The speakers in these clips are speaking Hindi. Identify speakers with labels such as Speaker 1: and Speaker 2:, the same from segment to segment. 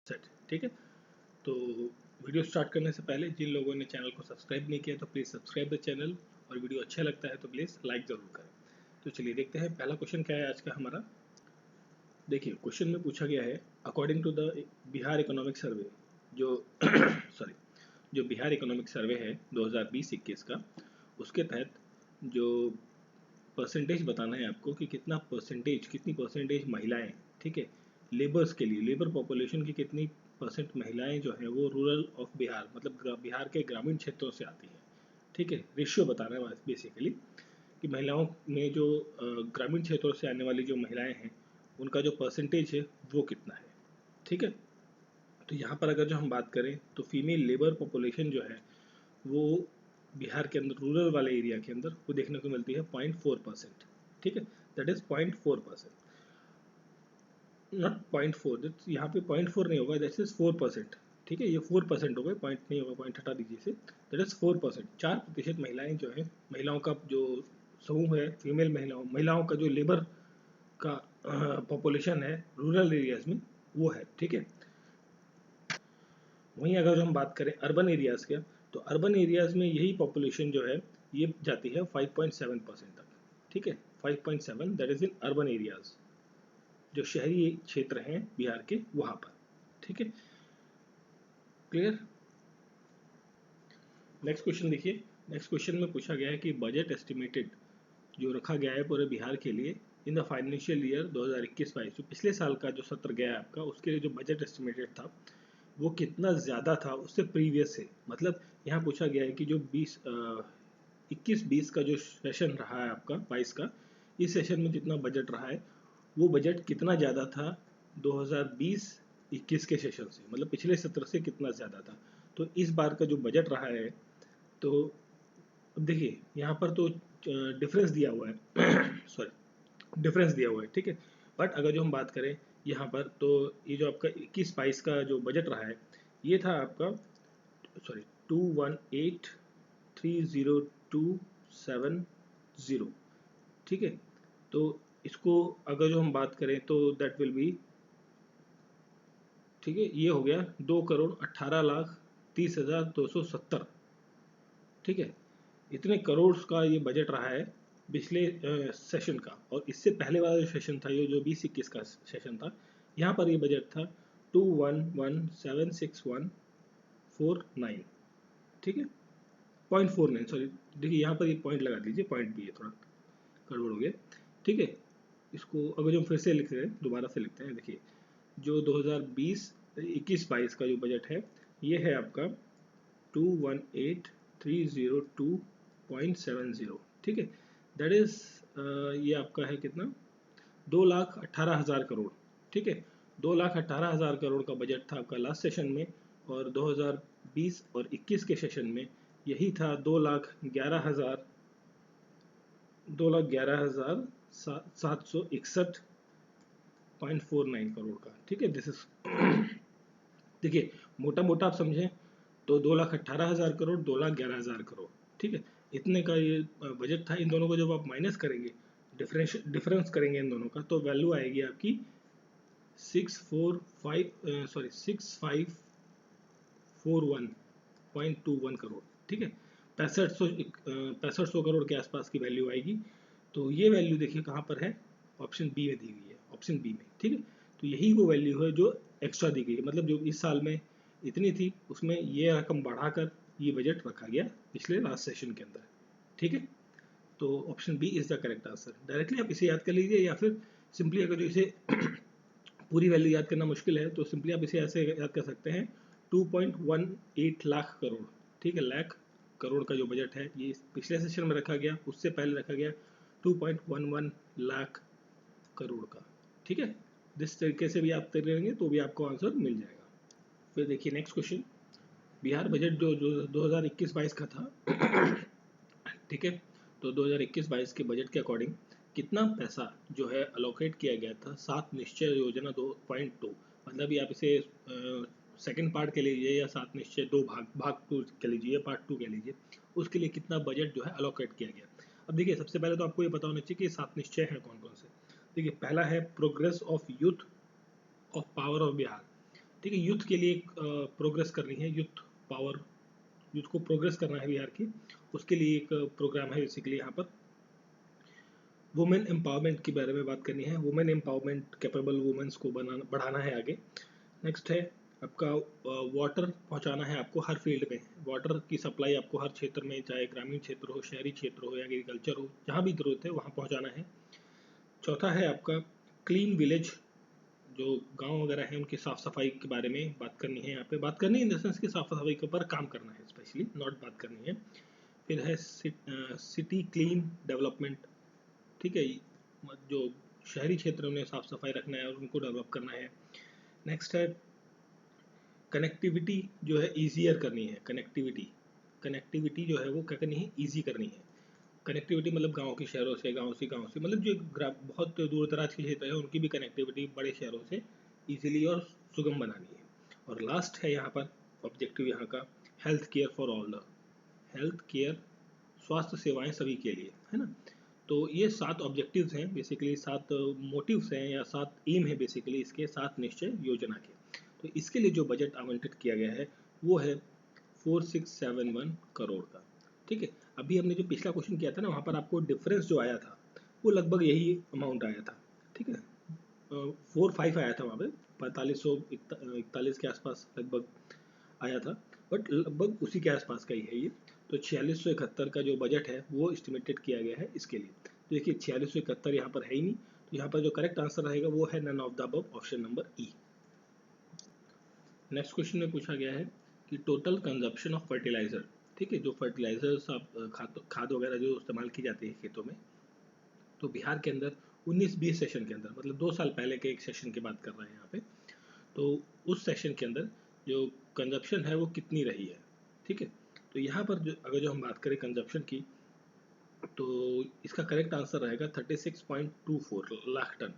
Speaker 1: सेट। ठीक है, तो वीडियो स्टार्ट करने से पहले जिन लोगों ने चैनल को सब्सक्राइब नहीं किया तो प्लीज़ सब्सक्राइब द चैनल, और वीडियो अच्छा लगता है तो प्लीज़ लाइक ज़रूर करें। तो चलिए देखते हैं पहला क्वेश्चन क्या है आज का हमारा। देखिए क्वेश्चन में पूछा गया है, according to the Bihar economic survey, जो सॉरी जो बिहार इकोनॉमिक सर्वे है 2020-21 का, उसके तहत जो परसेंटेज बताना है आपको कि कितनी परसेंटेज महिलाएं, ठीक है, लेबर्स के लिए, लेबर पॉपुलेशन की कितनी परसेंट महिलाएं जो हैं वो रूरल ऑफ बिहार, मतलब बिहार के ग्रामीण क्षेत्रों से आती हैं। ठीक है, रेशियो बताना है बेसिकली कि महिलाओं में जो ग्रामीण क्षेत्रों से आने वाली जो महिलाएं हैं उनका जो परसेंटेज है वो कितना है। ठीक है, तो यहाँ पर अगर जो हम बात करें तो फीमेल लेबर पॉपुलेशन जो है वो बिहार के अंदर रूरल वाले एरिया के अंदर वो देखने को मिलती है 0.4%। ठीक है, दैट इज 0.4%, नॉट 0.4, यहाँ पे 0.4 नहीं होगा, दैट इज 4%। ठीक है, ये 4% हो गए, पॉइंट नहीं होगा, पॉइंट हटा दीजिए इसे, दैट इज 4%। 4% महिलाएं जो है, महिलाओं का जो समूह है, फीमेल महिलाओं का जो लेबर का पॉपुलेशन है रूरल एरियाज में वो है। ठीक है, वहीं अगर हम बात करें अर्बन एरियाज़ का, तो अर्बन एरियाज़ में यही पॉपुलेशन जो है ये जाती है 5.7% तक। ठीक है, 5.7, that is in urban areas, जो शहरी क्षेत्र हैं बिहार के वहाँ पर। ठीक है, क्लियर। नेक्स्ट क्वेश्चन देखिए, नेक्स्ट क्वेश्चन में पूछा गया है कि बजट एस्टिमेटेड जो रखा गया है पूरे बिहार के लिए इन द फाइनेंशियल ईयर 2021-22, जो पिछले साल का जो सत्र गया है आपका, उसके लिए जो बजट एस्टिमेटेड था वो कितना ज़्यादा था उससे प्रीवियस से। मतलब यहाँ पूछा गया है कि जो 21-20 का जो सेशन रहा है आपका 22 का, इस सेशन में जितना बजट रहा है वो बजट कितना ज़्यादा था 2020-21 के सेशन से, मतलब पिछले सत्र से कितना ज़्यादा था। तो इस बार का जो बजट रहा है, तो अब देखिए यहाँ पर तो डिफरेंस दिया हुआ है सॉरी, डिफरेंस दिया हुआ है। ठीक है, बट अगर जो हम बात करें यहाँ पर, तो ये जो आपका 21-22 का जो बजट रहा है ये था आपका, सॉरी, 218,302,700। ठीक है, तो इसको अगर जो हम बात करें तो दैट विल बी, ठीक है, ये हो गया 2,18,30,270। ठीक है, इतने करोड़ का ये बजट रहा है पिछले सेशन का, और इससे पहले वाला जो सेशन था, ये जो 20-21 का सेशन था, यहाँ पर ये बजट था 211,761,49। ठीक है, 0.49, सॉरी, देखिए यहाँ पर ये पॉइंट लगा दीजिए, पॉइंट भी है, थोड़ा गड़बड़ हो गया। ठीक है, इसको अगर जो हम फिर से लिख रहे हैं, दोबारा से लिखते हैं, देखिए जो 2020-21-22 का जो बजट है ये है आपका 218,302,700। ठीक है, दैट इज ये आपका है कितना, 2,18,000 करोड़। ठीक है, 2,18,000 करोड़ का बजट था आपका लास्ट सेशन में, और 2020 और 21 के सेशन में यही था 2,11,761.49 करोड़ का। ठीक है, दिस इज देखिए मोटा मोटा आप समझें तो 2,18,000 करोड़, 2,11,000 करोड़। ठीक है, इतने का ये बजट था। इन दोनों को जब आप माइनस करेंगे, डिफरेंस करेंगे इन दोनों का, तो वैल्यू आएगी आपकी 6541.21 करोड़। ठीक है, 6500 करोड़ के आसपास की वैल्यू आएगी। तो ये वैल्यू देखिए कहाँ पर है, ऑप्शन बी में दी हुई है, ऑप्शन बी में। ठीक है, तो यही वो वैल्यू है जो एक्स्ट्रा दी गई है, मतलब जो इस साल में इतनी थी उसमें ये रकम बढ़ाकर ये बजट रखा गया पिछले लास्ट सेशन के अंदर। ठीक है, तो option B is the correct answer. Directly आप इसे याद कर लीजिए, या फिर सिंपली अगर जो इसे पूरी वैल्यू याद करना मुश्किल है तो सिंपली आप इसे ऐसे याद कर सकते हैं, 2.18 लाख करोड़। ठीक है, लाख करोड़ का जो बजट है ये पिछले सेशन में रखा गया, उससे पहले रखा गया 2.11 लाख करोड़ का। ठीक है, जिस तरीके से भी आप करेंगे तो भी आपको आंसर मिल जाएगा। फिर देखिए नेक्स्ट क्वेश्चन, बिहार बजट जो जो 2021-22 का था ठीक है, तो 2021-22 के बजट के अकॉर्डिंग कितना पैसा जो है अलोकेट किया गया था 7 निश्चय योजना 2.2, मतलब ये आप इसे सेकंड पार्ट के लीजिए या 7 निश्चय 2 भाग 2 के लीजिए या पार्ट 2 के लीजिए, उसके लिए कितना बजट जो है अलोकेट किया गया। अब देखिए सबसे पहले तो आपको ये पता होना चाहिए कि 7 निश्चय हैं कौन कौन से। देखिए पहला है progress of youth of power of Bihar. ठीक है, यूथ के लिए प्रोग्रेस करनी है, यूथ को प्रोग्रेस करना है बिहार की, उसके लिए एक प्रोग्राम है बेसिकली यहाँ पर। वुमेन एम्पावरमेंट के बारे में बात करनी है, वुमेन एम्पावरमेंट, कैपेबल वुमेन्स को बढ़ाना है आगे। नेक्स्ट है आपका वाटर पहुंचाना है आपको हर फील्ड में, वाटर की सप्लाई आपको हर क्षेत्र में, चाहे ग्रामीण क्षेत्र हो, शहरी क्षेत्र हो या एग्रीकल्चर हो, जहाँ भी जरूरत है वहाँ पहुंचाना है। चौथा है आपका क्लीन विलेज, जो गांव वगैरह हैं उनकी साफ़ सफाई के बारे में बात करनी है, यहाँ पे बात करनी है इन द सेंस की साफ़ सफाई के ऊपर काम करना है स्पेशली, नॉट बात करनी है। फिर है सिटी क्लीन डेवलपमेंट, ठीक है, जो शहरी क्षेत्रों में साफ़ सफाई रखना है और उनको डेवलप करना है। नेक्स्ट है कनेक्टिविटी जो है ईजियर करनी है, कनेक्टिविटी जो है वो क्या करनी है, ईजी करनी है। कनेक्टिविटी मतलब गांव के शहरों से, गांव से मतलब जो बहुत दूर दराज के क्षेत्र है उनकी भी कनेक्टिविटी बड़े शहरों से इजीली और सुगम बनानी है। और लास्ट है यहाँ पर ऑब्जेक्टिव यहाँ का health care for all, the health care, स्वास्थ्य सेवाएं सभी के लिए, है ना। तो ये 7 ऑब्जेक्टिव्स हैं बेसिकली, 7 मोटिव्स हैं या 7 एम है बेसिकली इसके, 7 निश्चय योजना के। तो इसके लिए जो बजट आवंटित किया गया है वो है 4671 करोड़ का, ठीक है। अभी हमने जो पिछला क्वेश्चन किया था ना, वहाँ पर आपको डिफरेंस जो आया था वो लगभग यही अमाउंट आया था, ठीक है। 45 आया था वहाँ पे, 4541 के आसपास लगभग आया था, बट लगभग उसी के आसपास का ही है ये। तो 4671 का जो बजट है वो एस्टिमेटेड किया गया है इसके लिए। तो देखिए 4671 यहाँ पर है ही नहीं, तो यहाँ पर जो करेक्ट आंसर रहेगा वो है none of the above, option number E. Next question में पूछा गया है कि टोटल कंजप्शन ऑफ फर्टिलाइजर, ठीक है, जो फर्टिलाइजर्स आप खाद वगैरह जो इस्तेमाल की जाती है खेतों में, तो बिहार के अंदर 19-20 सेशन के अंदर, मतलब 2 साल पहले के एक सेशन की बात कर रहे हैं यहाँ पे, तो उस सेशन के अंदर जो कंजप्शन है वो कितनी रही है, ठीक है। तो यहाँ पर अगर जो हम बात करें कंजप्शन की, तो इसका करेक्ट आंसर रहेगा 36.24 लाख टन,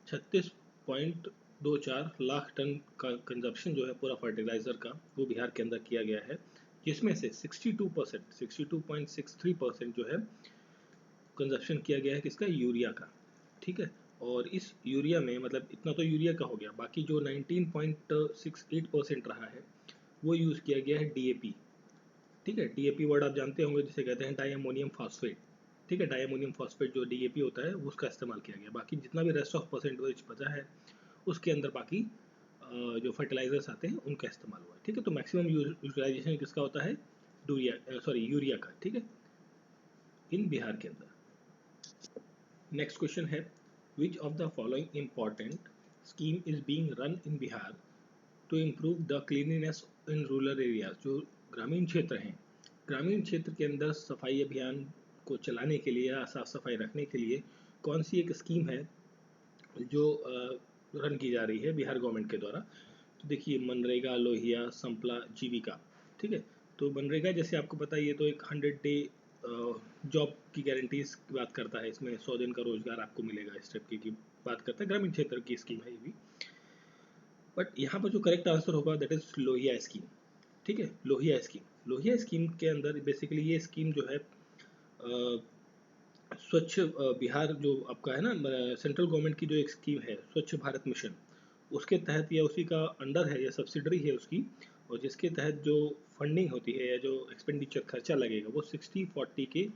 Speaker 1: 36.24 लाख टन का कंजप्शन जो है पूरा फर्टिलाइज़र का वो बिहार के अंदर किया गया है, जिसमें से 62%, 62.63% जो है कंजप्शन किया गया है किसका, यूरिया का, ठीक है। और इस यूरिया में मतलब इतना तो यूरिया का हो गया, बाकी जो 19.68% रहा है वो यूज़ किया गया है डीएपी, ठीक है। डीएपी वर्ड आप जानते होंगे, जिसे कहते हैं डाई अमोनियम फॉस्फेट, ठीक है। डाई अमोनियम फॉस्फेट जो डीएपी होता है उसका इस्तेमाल किया गया, बाकी जितना भी रेस्ट ऑफ परसेंटेज बचा है उसके अंदर बाकी जो फर्टिलाइजर्स आते हैं उनका इस्तेमाल हुआ है, ठीक है। तो मैक्सिमम यूटिलाइजेशन किसका होता है, यूरिया का, ठीक है, इन बिहार के अंदर। नेक्स्ट क्वेश्चन है which of the following important scheme is being run in Bihar to improve the cleanliness in rural areas, जो ग्रामीण क्षेत्र हैं, ग्रामीण क्षेत्र के अंदर सफाई अभियान को चलाने के लिए या साफ सफाई रखने के लिए कौन सी एक स्कीम है जो रन की जा रही है बिहार गवर्नमेंट के द्वारा। तो देखिए मनरेगा, लोहिया, संपला, जीविका, ठीक है। तो मनरेगा जैसे आपको पता है ये तो एक 100 डे जॉब की गारंटीज की बात करता है, इसमें 100 दिन का रोजगार आपको मिलेगा इस टाइप की बात करता है, ग्रामीण क्षेत्र की स्कीम है ये भी। बट यहाँ पर जो करेक्ट आंसर होगा दैट इज लोहिया स्कीम, ठीक है। लोहिया स्कीम के अंदर बेसिकली ये स्कीम जो है स्वच्छ बिहार जो आपका है ना, सेंट्रल गवर्नमेंट की जो एक स्कीम है स्वच्छ भारत मिशन, उसके तहत या उसी का अंडर है या सब्सिडरी है उसकी, और जिसके तहत जो फंडिंग होती है या जो एक्सपेंडिचर खर्चा लगेगा वो 60-40 के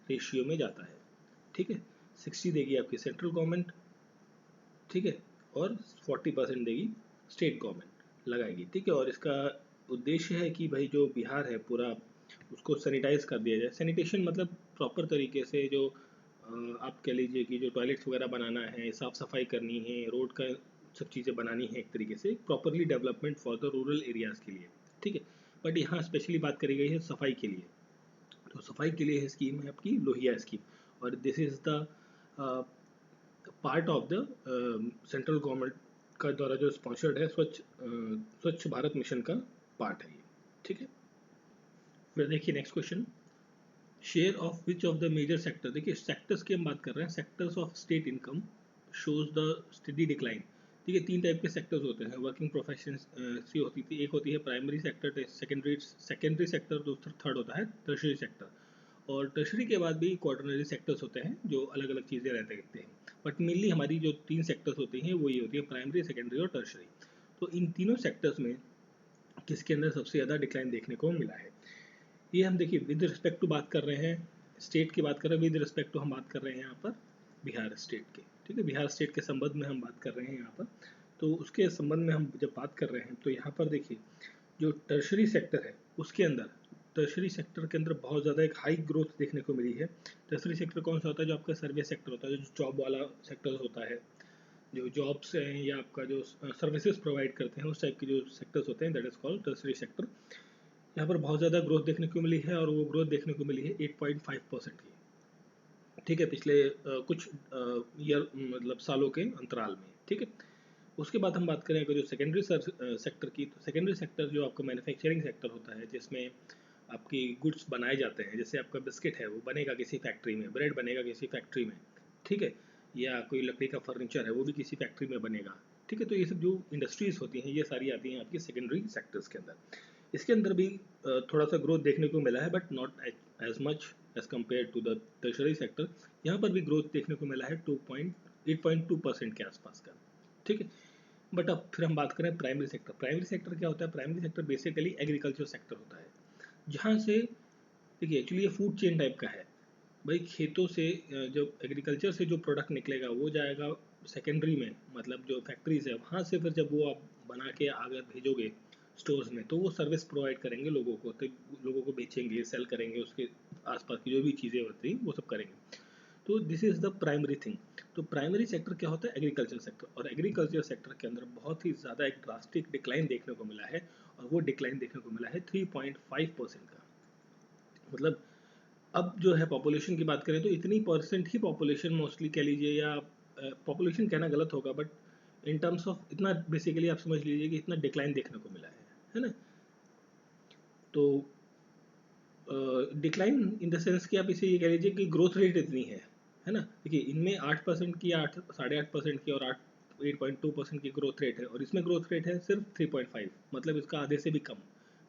Speaker 1: रेशियो में जाता है, ठीक है। 60 देगी आपकी सेंट्रल गवर्नमेंट, ठीक है, और 40% देगी स्टेट गवर्नमेंट लगाएगी, ठीक है। और इसका उद्देश्य है कि भाई जो बिहार है पूरा उसको सैनिटाइज कर दिया जाए। सैनिटेशन मतलब प्रॉपर तरीके से जो आप कह लीजिए कि जो टॉयलेट्स वगैरह बनाना है, साफ़ सफाई करनी है, रोड का सब चीज़ें बनानी है, एक तरीके से properly development for the rural areas के लिए, ठीक है। बट यहाँ स्पेशली बात करी गई है सफाई के लिए, तो सफाई के लिए स्कीम है आपकी लोहिया स्कीम, और this is the part of the central government का द्वारा जो स्पॉन्सर्ड है स्वच्छ भारत मिशन का पार्ट है ये, ठीक है। फिर देखिए next question, share of which of the major sector, देखिए सेक्टर्स की हम बात कर रहे हैं, sectors of state income shows the study decline, ठीक है। 3 टाइप के सेक्टर्स होते हैं, वर्किंग प्रोफेशन सी होती थी, एक होती है प्राइमरी सेक्टर, सेकेंडरी सेक्टर, दूसरा थर्ड होता है टर्शरी सेक्टर, और टर्शरी के बाद भी क्वार्टरनरी सेक्टर्स होते हैं जो अलग अलग चीज़ें रहते हैं, बट मेनली हमारी जो 3 सेक्टर्स होती हैं वो ये होती है प्राइमरी, सेकेंडरी और टर्शरी। तो इन तीनों सेक्टर्स में किसके अंदर सबसे ज़्यादा डिक्लाइन देखने को मिला है। ये हम देखिए विद रिस्पेक्ट टू बात कर रहे हैं, स्टेट की बात कर रहे हैं, विद रिस्पेक्ट टू हम बात कर रहे हैं यहाँ पर बिहार स्टेट के, ठीक है, बिहार स्टेट के संबंध में हम बात कर रहे हैं यहाँ पर। तो उसके संबंध में हम जब बात कर रहे हैं तो यहाँ पर देखिए जो टर्शरी सेक्टर है उसके अंदर, टर्शरी सेक्टर के अंदर बहुत ज़्यादा एक हाई ग्रोथ देखने को मिली है। टर्शरी सेक्टर कौन सा होता है? जो आपका सर्विस सेक्टर होता है, जो जॉब वाला सेक्टर होता है, जो जॉब्स हैं या आपका जो सर्विसेज प्रोवाइड करते हैं, उस टाइप के जो सेक्टर्स होते हैं, that is called tertiary sector. यहाँ पर बहुत ज़्यादा ग्रोथ देखने को मिली है और वो ग्रोथ देखने को मिली है 8.5% की, ठीक है, पिछले कुछ ईयर मतलब सालों के अंतराल में, ठीक है। उसके बाद हम बात करें अगर जो सेकेंडरी सेक्टर की, तो सेकेंडरी सेक्टर जो आपका मैन्युफैक्चरिंग सेक्टर होता है, जिसमें आपकी गुड्स बनाए जाते हैं, जैसे आपका बिस्किट है वो बनेगा किसी फैक्ट्री में, ब्रेड बनेगा किसी फैक्ट्री में, ठीक है, या कोई लकड़ी का फर्नीचर है वो भी किसी फैक्ट्री में बनेगा, ठीक है। तो ये सब जो इंडस्ट्रीज होती हैं ये सारी आती हैं आपकी सेकेंडरी सेक्टर्स के अंदर। इसके अंदर भी थोड़ा सा ग्रोथ देखने को मिला है, but not as much as compare to the tertiary sector. यहाँ पर भी ग्रोथ देखने को मिला है 8.2% के आसपास का, ठीक है। बट अब फिर हम बात करें प्राइमरी सेक्टर। प्राइमरी सेक्टर क्या होता है? Primary sector basically agriculture sector होता है, जहाँ से देखिए एक्चुअली ये फूड चेन टाइप का है भाई। खेतों से जो एग्रीकल्चर से जो प्रोडक्ट निकलेगा वो जाएगा सेकेंडरी में, मतलब जो फैक्ट्रीज है वहाँ से फिर जब वो आप बना के आगे भेजोगे स्टोर्स में, तो वो सर्विस प्रोवाइड करेंगे लोगों को, तो लोगों को बेचेंगे, सेल करेंगे, उसके आसपास की जो भी चीज़ें होती हैं वो सब करेंगे। तो this is the primary thing. तो प्राइमरी सेक्टर क्या होता है? Agriculture sector. और एग्रीकल्चर सेक्टर के अंदर बहुत ही ज़्यादा एक ड्रास्टिक डिक्लाइन देखने को मिला है, और वो डिक्लाइन देखने को मिला है 3.5% का। मतलब अब जो है पॉपुलेशन की बात करें तो इतनी परसेंट ही पॉपुलेशन मोस्टली कह लीजिए, या पॉपुलेशन कहना गलत होगा, बट इन टर्म्स ऑफ इतना बेसिकली आप समझ लीजिए कि इतना डिक्लाइन देखने को मिला है ना। तो डिक्लाइन इन द सेंस कि आप इसे ये कह लीजिए कि ग्रोथ रेट इतनी है ना। देखिए इनमें 8% की, 8.5% की और 8.2% की ग्रोथ रेट है, और इसमें ग्रोथ रेट है सिर्फ 3.5, मतलब इसका आधे से भी कम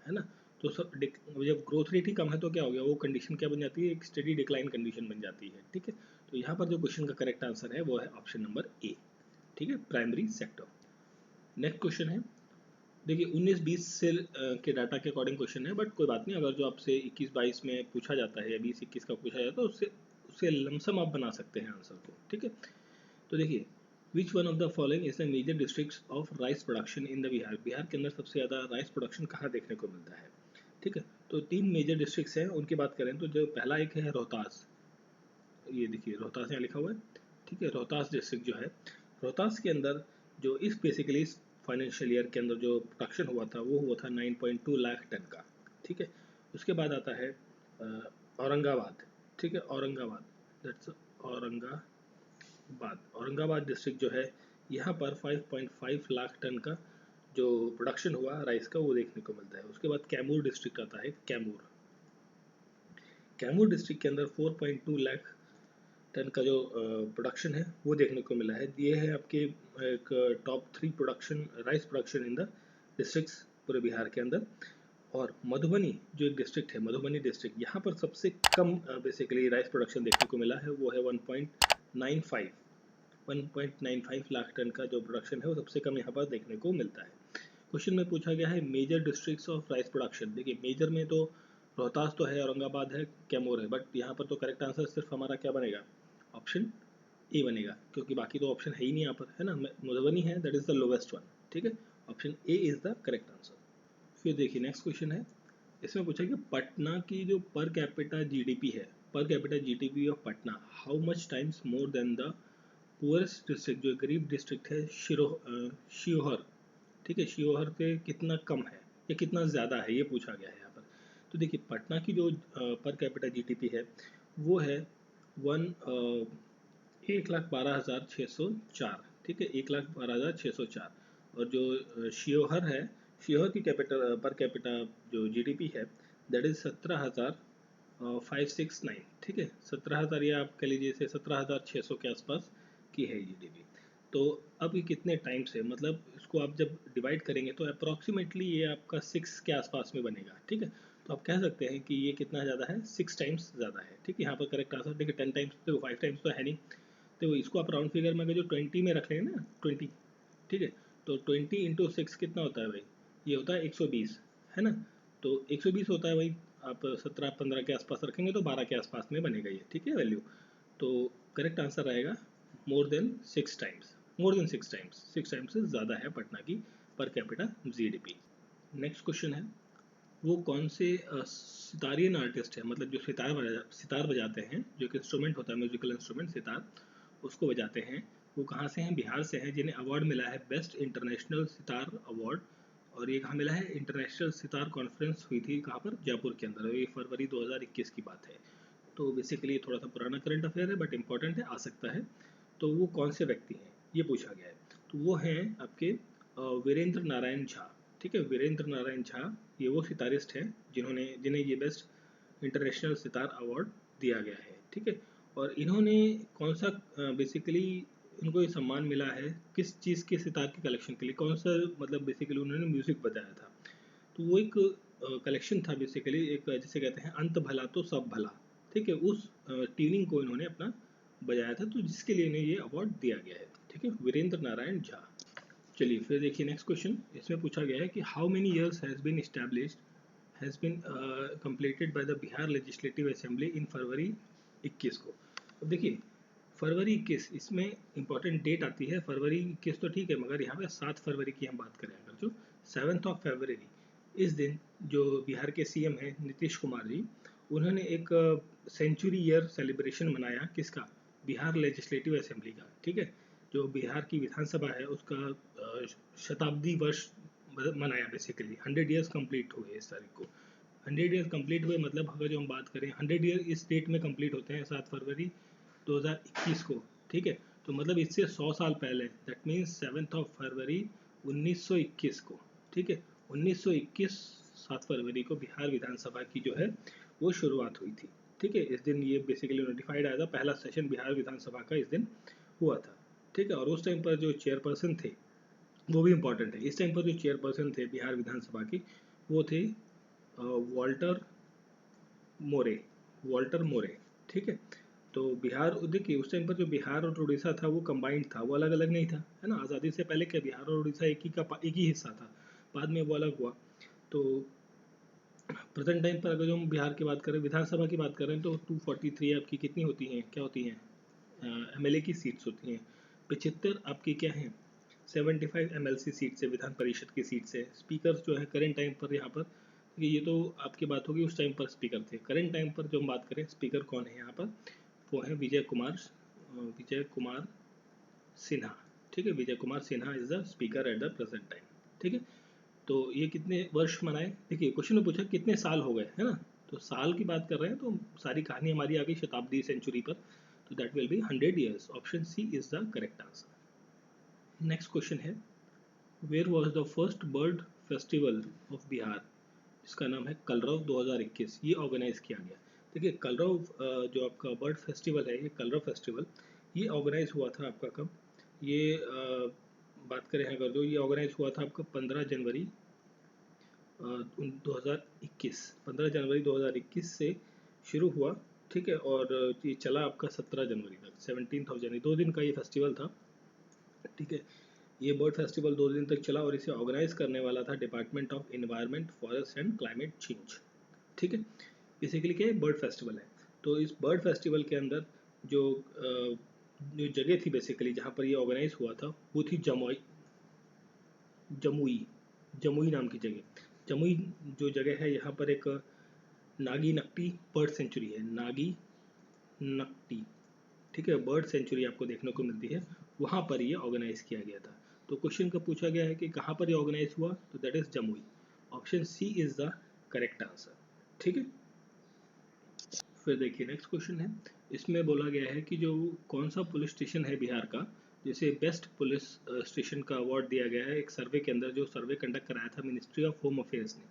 Speaker 1: है ना। तो सब जब ग्रोथ रेट ही कम है तो क्या हो गया, वो कंडीशन क्या बन जाती है? एक स्टेडी डिक्लाइन कंडीशन बन जाती है, ठीक है। तो यहाँ पर जो क्वेश्चन का करेक्ट आंसर है वो है ऑप्शन नंबर ए, ठीक है, प्राइमरी सेक्टर। नेक्स्ट क्वेश्चन है, देखिए 19-20 से के डाटा के अकॉर्डिंग क्वेश्चन है, बट कोई बात नहीं, अगर जो आपसे 21-22 में पूछा जाता है या 20-21 का पूछा जाता है, उससे उससे लमसम आप बना सकते हैं आंसर को, ठीक है। तो देखिए which one of the following is the major districts of rice production in the Bihar. Bihar के अंदर सबसे ज़्यादा राइस प्रोडक्शन कहाँ देखने को मिलता है, ठीक है। तो 3 मेजर डिस्ट्रिक्ट्स हैं, उनकी बात करें तो जो पहला एक है रोहतास, ये देखिए रोहतास यहाँ लिखा हुआ है, ठीक है। रोहतास डिस्ट्रिक्ट जो है, रोहतास के अंदर जो इस बेसिकली इस फाइनेंशियल ईयर के अंदर जो प्रोडक्शन हुआ था वो हुआ था 9.2 लाख टन का, ठीक है। उसके बाद आता है औरंगाबाद, ठीक है, औरंगाबाद, दैट्स औरंगाबाद डिस्ट्रिक्ट जो है, यहाँ पर 5.5 लाख टन का जो प्रोडक्शन हुआ राइस का वो देखने को मिलता है। उसके बाद कैमूर डिस्ट्रिक्ट आता है, कैमूर, कैमूर डिस्ट्रिक्ट के अंदर 4.2 लाख टन का जो प्रोडक्शन है वो देखने को मिला है। ये है आपके एक top 3 production, rice production in the districts पूरे बिहार के अंदर। और मधुबनी जो एक डिस्ट्रिक्ट है, मधुबनी डिस्ट्रिक्ट, यहाँ पर सबसे कम बेसिकली राइस प्रोडक्शन देखने को मिला है, वो है 1.95 लाख टन का जो प्रोडक्शन है वो सबसे कम यहाँ पर देखने को मिलता है। क्वेश्चन में पूछा गया है major districts of rice production. देखिए मेजर में तो रोहतास तो है, औरंगाबाद है, कैमूर है, बट यहाँ पर तो करेक्ट आंसर सिर्फ हमारा क्या बनेगा? ऑप्शन ए बनेगा, क्योंकि बाकी तो ऑप्शन है ही नहीं यहाँ पर, है ना। मधुबनी है, that is the lowest one, ठीक है। Option A is the correct answer. फिर देखिए नेक्स्ट क्वेश्चन है, इसमें पूछा कि पटना की जो पर कैपिटा जीडीपी है, per capita GDP of Patna how much times more than the poorest district, जो गरीब डिस्ट्रिक्ट है शिवहर, ठीक है, शिवहर से कितना कम है या कितना ज़्यादा है, ये पूछा गया है यहाँ पर। तो देखिए पटना की जो पर कैपिटा जीडीपी है वो है 1,12,604, ठीक है, 1,12,604। और जो शिवहर है, शिवहर की कैपिटल पर कैपिटा जो जीडीपी है दैट इज 17,569, ठीक है, 17,000 या आप कह लीजिए इसे 17,600 के आसपास की है जीडीपी। तो अब ये कितने टाइम्स है, मतलब इसको आप जब डिवाइड करेंगे तो अप्रॉक्सीमेटली ये आपका 6 के आसपास में बनेगा, ठीक है। तो आप कह सकते हैं कि ये कितना ज़्यादा है? 6 टाइम्स ज़्यादा है, ठीक है। यहाँ पर करेक्ट आंसर देखिए 10 टाइम्स, तो 5 टाइम्स तो है नहीं, तो इसको आप राउंड फिगर में अगर जो 20 में रख लेंगे ना, 20, ठीक है, तो 20 इंटू 6 कितना होता है भाई, ये होता है 120, है ना। तो 120 होता है भाई, आप 17-15 के आसपास रखेंगे तो 12 के आसपास में बनेगा ये, ठीक है वैल्यू। तो करेक्ट आंसर आएगा more than 6 times, more than 6 times, 6 times से ज़्यादा है पटना की per capita GDP. Next question है, वो कौन से सितारियन आर्टिस्ट है, मतलब जो सितार बजाते हैं, जो कि इंस्ट्रूमेंट होता है, म्यूजिकल इंस्ट्रूमेंट सितार, उसको बजाते हैं, वो कहाँ से हैं, बिहार से हैं, जिन्हें अवार्ड मिला है बेस्ट इंटरनेशनल सितार अवार्ड। और ये कहाँ मिला है, इंटरनेशनल सितार कॉन्फ्रेंस हुई थी कहाँ पर, जयपुर के अंदर, ये फरवरी 2021 की बात है। तो बेसिकली थोड़ा सा पुराना करंट अफेयर है बट इम्पॉर्टेंट है, आ सकता है। तो वो कौन से व्यक्ति हैं ये पूछा गया है। तो वो हैं आपके वीरेंद्र नारायण झा, ठीक है, वीरेंद्र नारायण झा, ये वो सितारिस्ट हैं जिन्हें ये बेस्ट इंटरनेशनल सितार अवार्ड दिया गया है, ठीक है। और इन्होंने कौन सा बेसिकली इनको ये सम्मान मिला है किस चीज़ के सितार के कलेक्शन के लिए, कौन सा, मतलब बेसिकली उन्होंने म्यूज़िक बजाया था। तो वो एक कलेक्शन था बेसिकली, एक जिसे कहते हैं अंत भला तो सब भला, ठीक है, उस ट्यूनिंग को इन्होंने अपना बजाया था, तो जिसके लिए इन्हें ये अवार्ड दिया गया है, ठीक है, वीरेंद्र नारायण झा। चलिए फिर देखिए नेक्स्ट क्वेश्चन, इसमें पूछा गया है कि how many years has been completed by the Bihar legislative assembly in February 21 को। अब देखिए फरवरी 21, इसमें इंपॉर्टेंट डेट आती है फरवरी 21 तो ठीक है, मगर यहाँ पे 7 फरवरी की हम बात करें अगर, जो 7 फरवरी, इस दिन जो बिहार के सीएम हैं नीतीश कुमार जी, उन्होंने एक सेंचुरी ईयर सेलिब्रेशन मनाया, किसका, बिहार लेजिस्लेटिव असेंबली का, ठीक है, जो बिहार की विधानसभा है उसका शताब्दी वर्ष मनाया, बेसिकली 100 ईयर्स कंप्लीट हुए इस तारीख को, 100 ईयर्स कंप्लीट हुए, मतलब अगर जो हम बात करें 100 ईयर इस डेट में कंप्लीट होते हैं 7 फरवरी 2021 को, ठीक है। तो मतलब इससे 100 साल पहले, दैट मीन्स 7 फरवरी 1921 को, ठीक है, 1921 7 फरवरी को बिहार विधानसभा की जो है वो शुरुआत हुई थी, ठीक है। इस दिन ये बेसिकली नोटिफाइड आया था, पहला सेशन बिहार विधानसभा का इस दिन हुआ था, ठीक है। और उस टाइम पर जो चेयरपर्सन थे, वो भी इम्पोर्टेंट है, इस टाइम पर जो चेयरपर्सन थे बिहार विधानसभा की, वो थे वॉल्टर मोरे, वॉल्टर मोरे, ठीक है। तो बिहार, देखिए उस टाइम पर जो बिहार और उड़ीसा था वो कंबाइंड था, वो अलग अलग नहीं था, है ना। आज़ादी से पहले क्या बिहार और उड़ीसा एक ही हिस्सा था, बाद में वो अलग हुआ। तो प्रेजेंट टाइम पर अगर जो हम बिहार की बात करें, विधानसभा की बात करें, तो 243 आपकी कितनी होती हैं, क्या होती हैं, एमएलए की सीट्स होती हैं, 75 आपकी क्या हैं, 75 एमएलसी सीट से, विधान परिषद की सीट से। स्पीकर जो है करेंट टाइम पर यहाँ पर, ये तो आपकी बात होगी उस टाइम पर स्पीकर थे, करेंट टाइम पर जो हम बात करें स्पीकर कौन है यहाँ पर, वो है विजय कुमार सिन्हा, ठीक है, Vijay Kumar Sinha is the speaker at the present time, ठीक है। तो ये कितने वर्ष मनाए, देखिए क्वेश्चन में पूछा कितने साल हो गए, है ना, तो साल की बात कर रहे हैं, तो सारी कहानी हमारी आ गई शताब्दी सेंचुरी पर, तो that will be 100 years, option C is the correct answer. Next question है, where was the first bird festival of Bihar, इसका नाम है कलरव 2021, ये ऑर्गेनाइज किया गया। देखिए कलरव जो आपका बर्ड फेस्टिवल है, ये कलरव फेस्टिवल ये ऑर्गेनाइज हुआ था आपका कब, ये बात करें अगर जो ये ऑर्गेनाइज हुआ था आपका 15 जनवरी 2021, 15 जनवरी 2021 से शुरू हुआ, ठीक है। और ये चला आपका 17 जनवरी तक, 17 जनवरी, 2 दिन का ये फेस्टिवल था, ठीक है। ये बर्ड फेस्टिवल 2 दिन तक चला और इसे ऑर्गेनाइज करने वाला था department of environment forest and climate change, ठीक है। बेसिकली क्या है, बर्ड फेस्टिवल है। तो इस बर्ड फेस्टिवल के अंदर जो जो जगह थी बेसिकली जहाँ पर ये ऑर्गेनाइज हुआ था, वो थी जमुई, जमुई नाम की जगह। जमुई जो जगह है, यहाँ पर एक नागी नकटी बर्ड सेंचुरी है, नागी नकटी, ठीक है, बर्ड सेंचुरी आपको देखने को मिलती है, वहाँ पर ये ऑर्गेनाइज किया गया था। तो क्वेश्चन का पूछा गया है कि कहाँ पर ये ऑर्गेनाइज हुआ, तो that is Jamui, option C is the correct answer, ठीक है। फिर देखिए नेक्स्ट क्वेश्चन है, इसमें बोला गया है कि जो कौन सा पुलिस स्टेशन है बिहार का जिसे बेस्ट पुलिस स्टेशन का अवार्ड दिया गया है, एक सर्वे के अंदर, जो सर्वे कंडक्ट कराया था मिनिस्ट्री ऑफ होम अफेयर्स ने।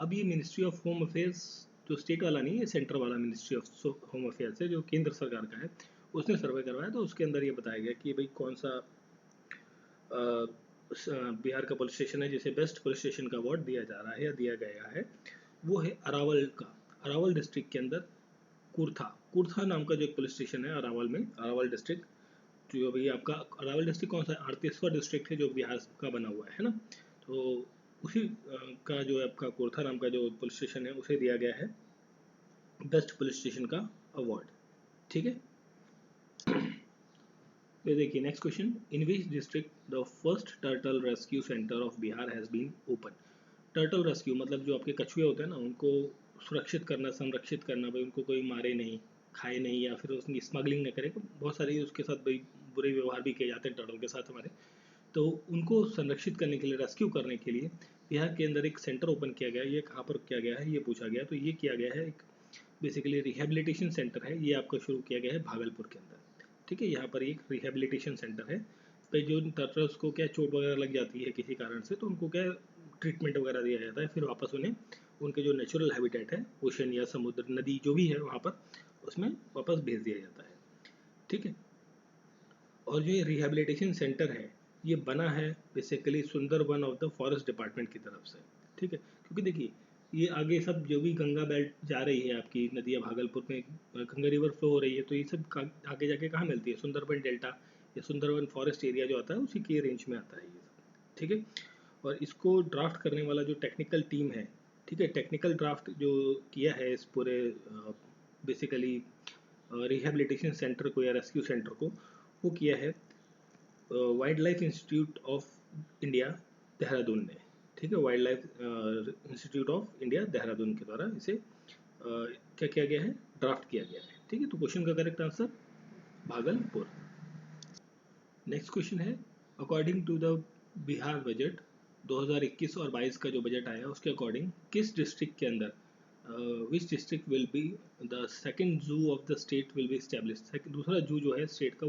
Speaker 1: अब ये मिनिस्ट्री ऑफ होम अफेयर्स जो स्टेट वाला नहीं है, सेंटर वाला मिनिस्ट्री ऑफ होम अफेयर्स है, जो केंद्र सरकार का है, उसने सर्वे करवाया। तो उसके अंदर ये बताया गया कि भाई कौन सा बिहार का पुलिस स्टेशन है जिसे बेस्ट पुलिस स्टेशन का अवार्ड दिया जा रहा है या दिया गया है, वो है अरावल का, अरावल डिस्ट्रिक्ट के अंदर कुर्था, कुर्था नाम का जो एक पुलिस स्टेशन है अरावल में, अरावल डिस्ट्रिक्ट, जो अभी आपका अरावल डिस्ट्रिक्ट कौन सा है, 38वां डिस्ट्रिक्ट है जो बिहार का बना हुआ है ना। तो उसी का जो है आपका कोरथा नाम का जो पुलिस स्टेशन है उसे दिया गया है बेस्ट पुलिस स्टेशन का अवार्ड, ठीक है। तो देखिए next question, in which district the first turtle rescue centre of Bihar has been open. Turtle rescue मतलब जो आपके कछुए होते हैं ना उनको सुरक्षित करना, संरक्षित करना, भाई उनको कोई मारे नहीं, खाए नहीं, या फिर उसकी स्मगलिंग न करे। बहुत सारी उसके साथ भाई बुरे व्यवहार भी किए जाते हैं टर्टल के साथ हमारे। तो उनको संरक्षित करने के लिए, रेस्क्यू करने के लिए बिहार के अंदर एक सेंटर ओपन किया गया है। ये कहाँ पर किया गया है ये पूछा गया, तो ये किया गया है एक बेसिकली रिहेबिलिटेशन सेंटर है, ये आपका शुरू किया गया है भागलपुर के अंदर, ठीक है। यहाँ पर एक रिहेबिलिटेशन सेंटर है, पे जो टर्टल्स को क्या चोट वगैरह लग जाती है किसी कारण से, तो उनको क्या ट्रीटमेंट वगैरह दिया जाता है, फिर वापस उन्हें उनके जो नेचुरल हैबिटेट है, ओशन या समुद्र, नदी जो भी है वहाँ पर, उसमें वापस भेज दिया जाता है, ठीक है। और जो ये रिहेबिलिटेशन सेंटर है ये बना है basically Sundarban of the forest department की तरफ से, ठीक है। क्योंकि देखिए ये आगे सब जो भी गंगा बेल्ट जा रही है आपकी नदियाँ, भागलपुर में गंगा रिवर फ्लो हो रही है, तो ये सब आगे जाके कहाँ मिलती है, सुंदरबन डेल्टा या सुंदरबन फॉरेस्ट एरिया जो आता है उसी के रेंज में आता है ये सब, ठीक है। और इसको ड्राफ्ट करने वाला जो टेक्निकल टीम है, ठीक है, टेक्निकल ड्राफ्ट जो किया है इस पूरे बेसिकली रिहेबिलिटेशन सेंटर को या रेस्क्यू सेंटर को, वो किया है wild life institute of India Dehradun ने, ठीक है। Wild life institute of India Dehradun के द्वारा इसे क्या किया गया है, ड्राफ्ट किया गया है, ठीक है। तो क्वेश्चन का correct answer Bhagalpur. Next question है, according to the Bihar budget 2021 और 22 का जो बजट आया उसके अकॉर्डिंग किस डिस्ट्रिक्ट के अंदर which district will be the second zoo of the state will be established, दूसरा जू जो है स्टेट का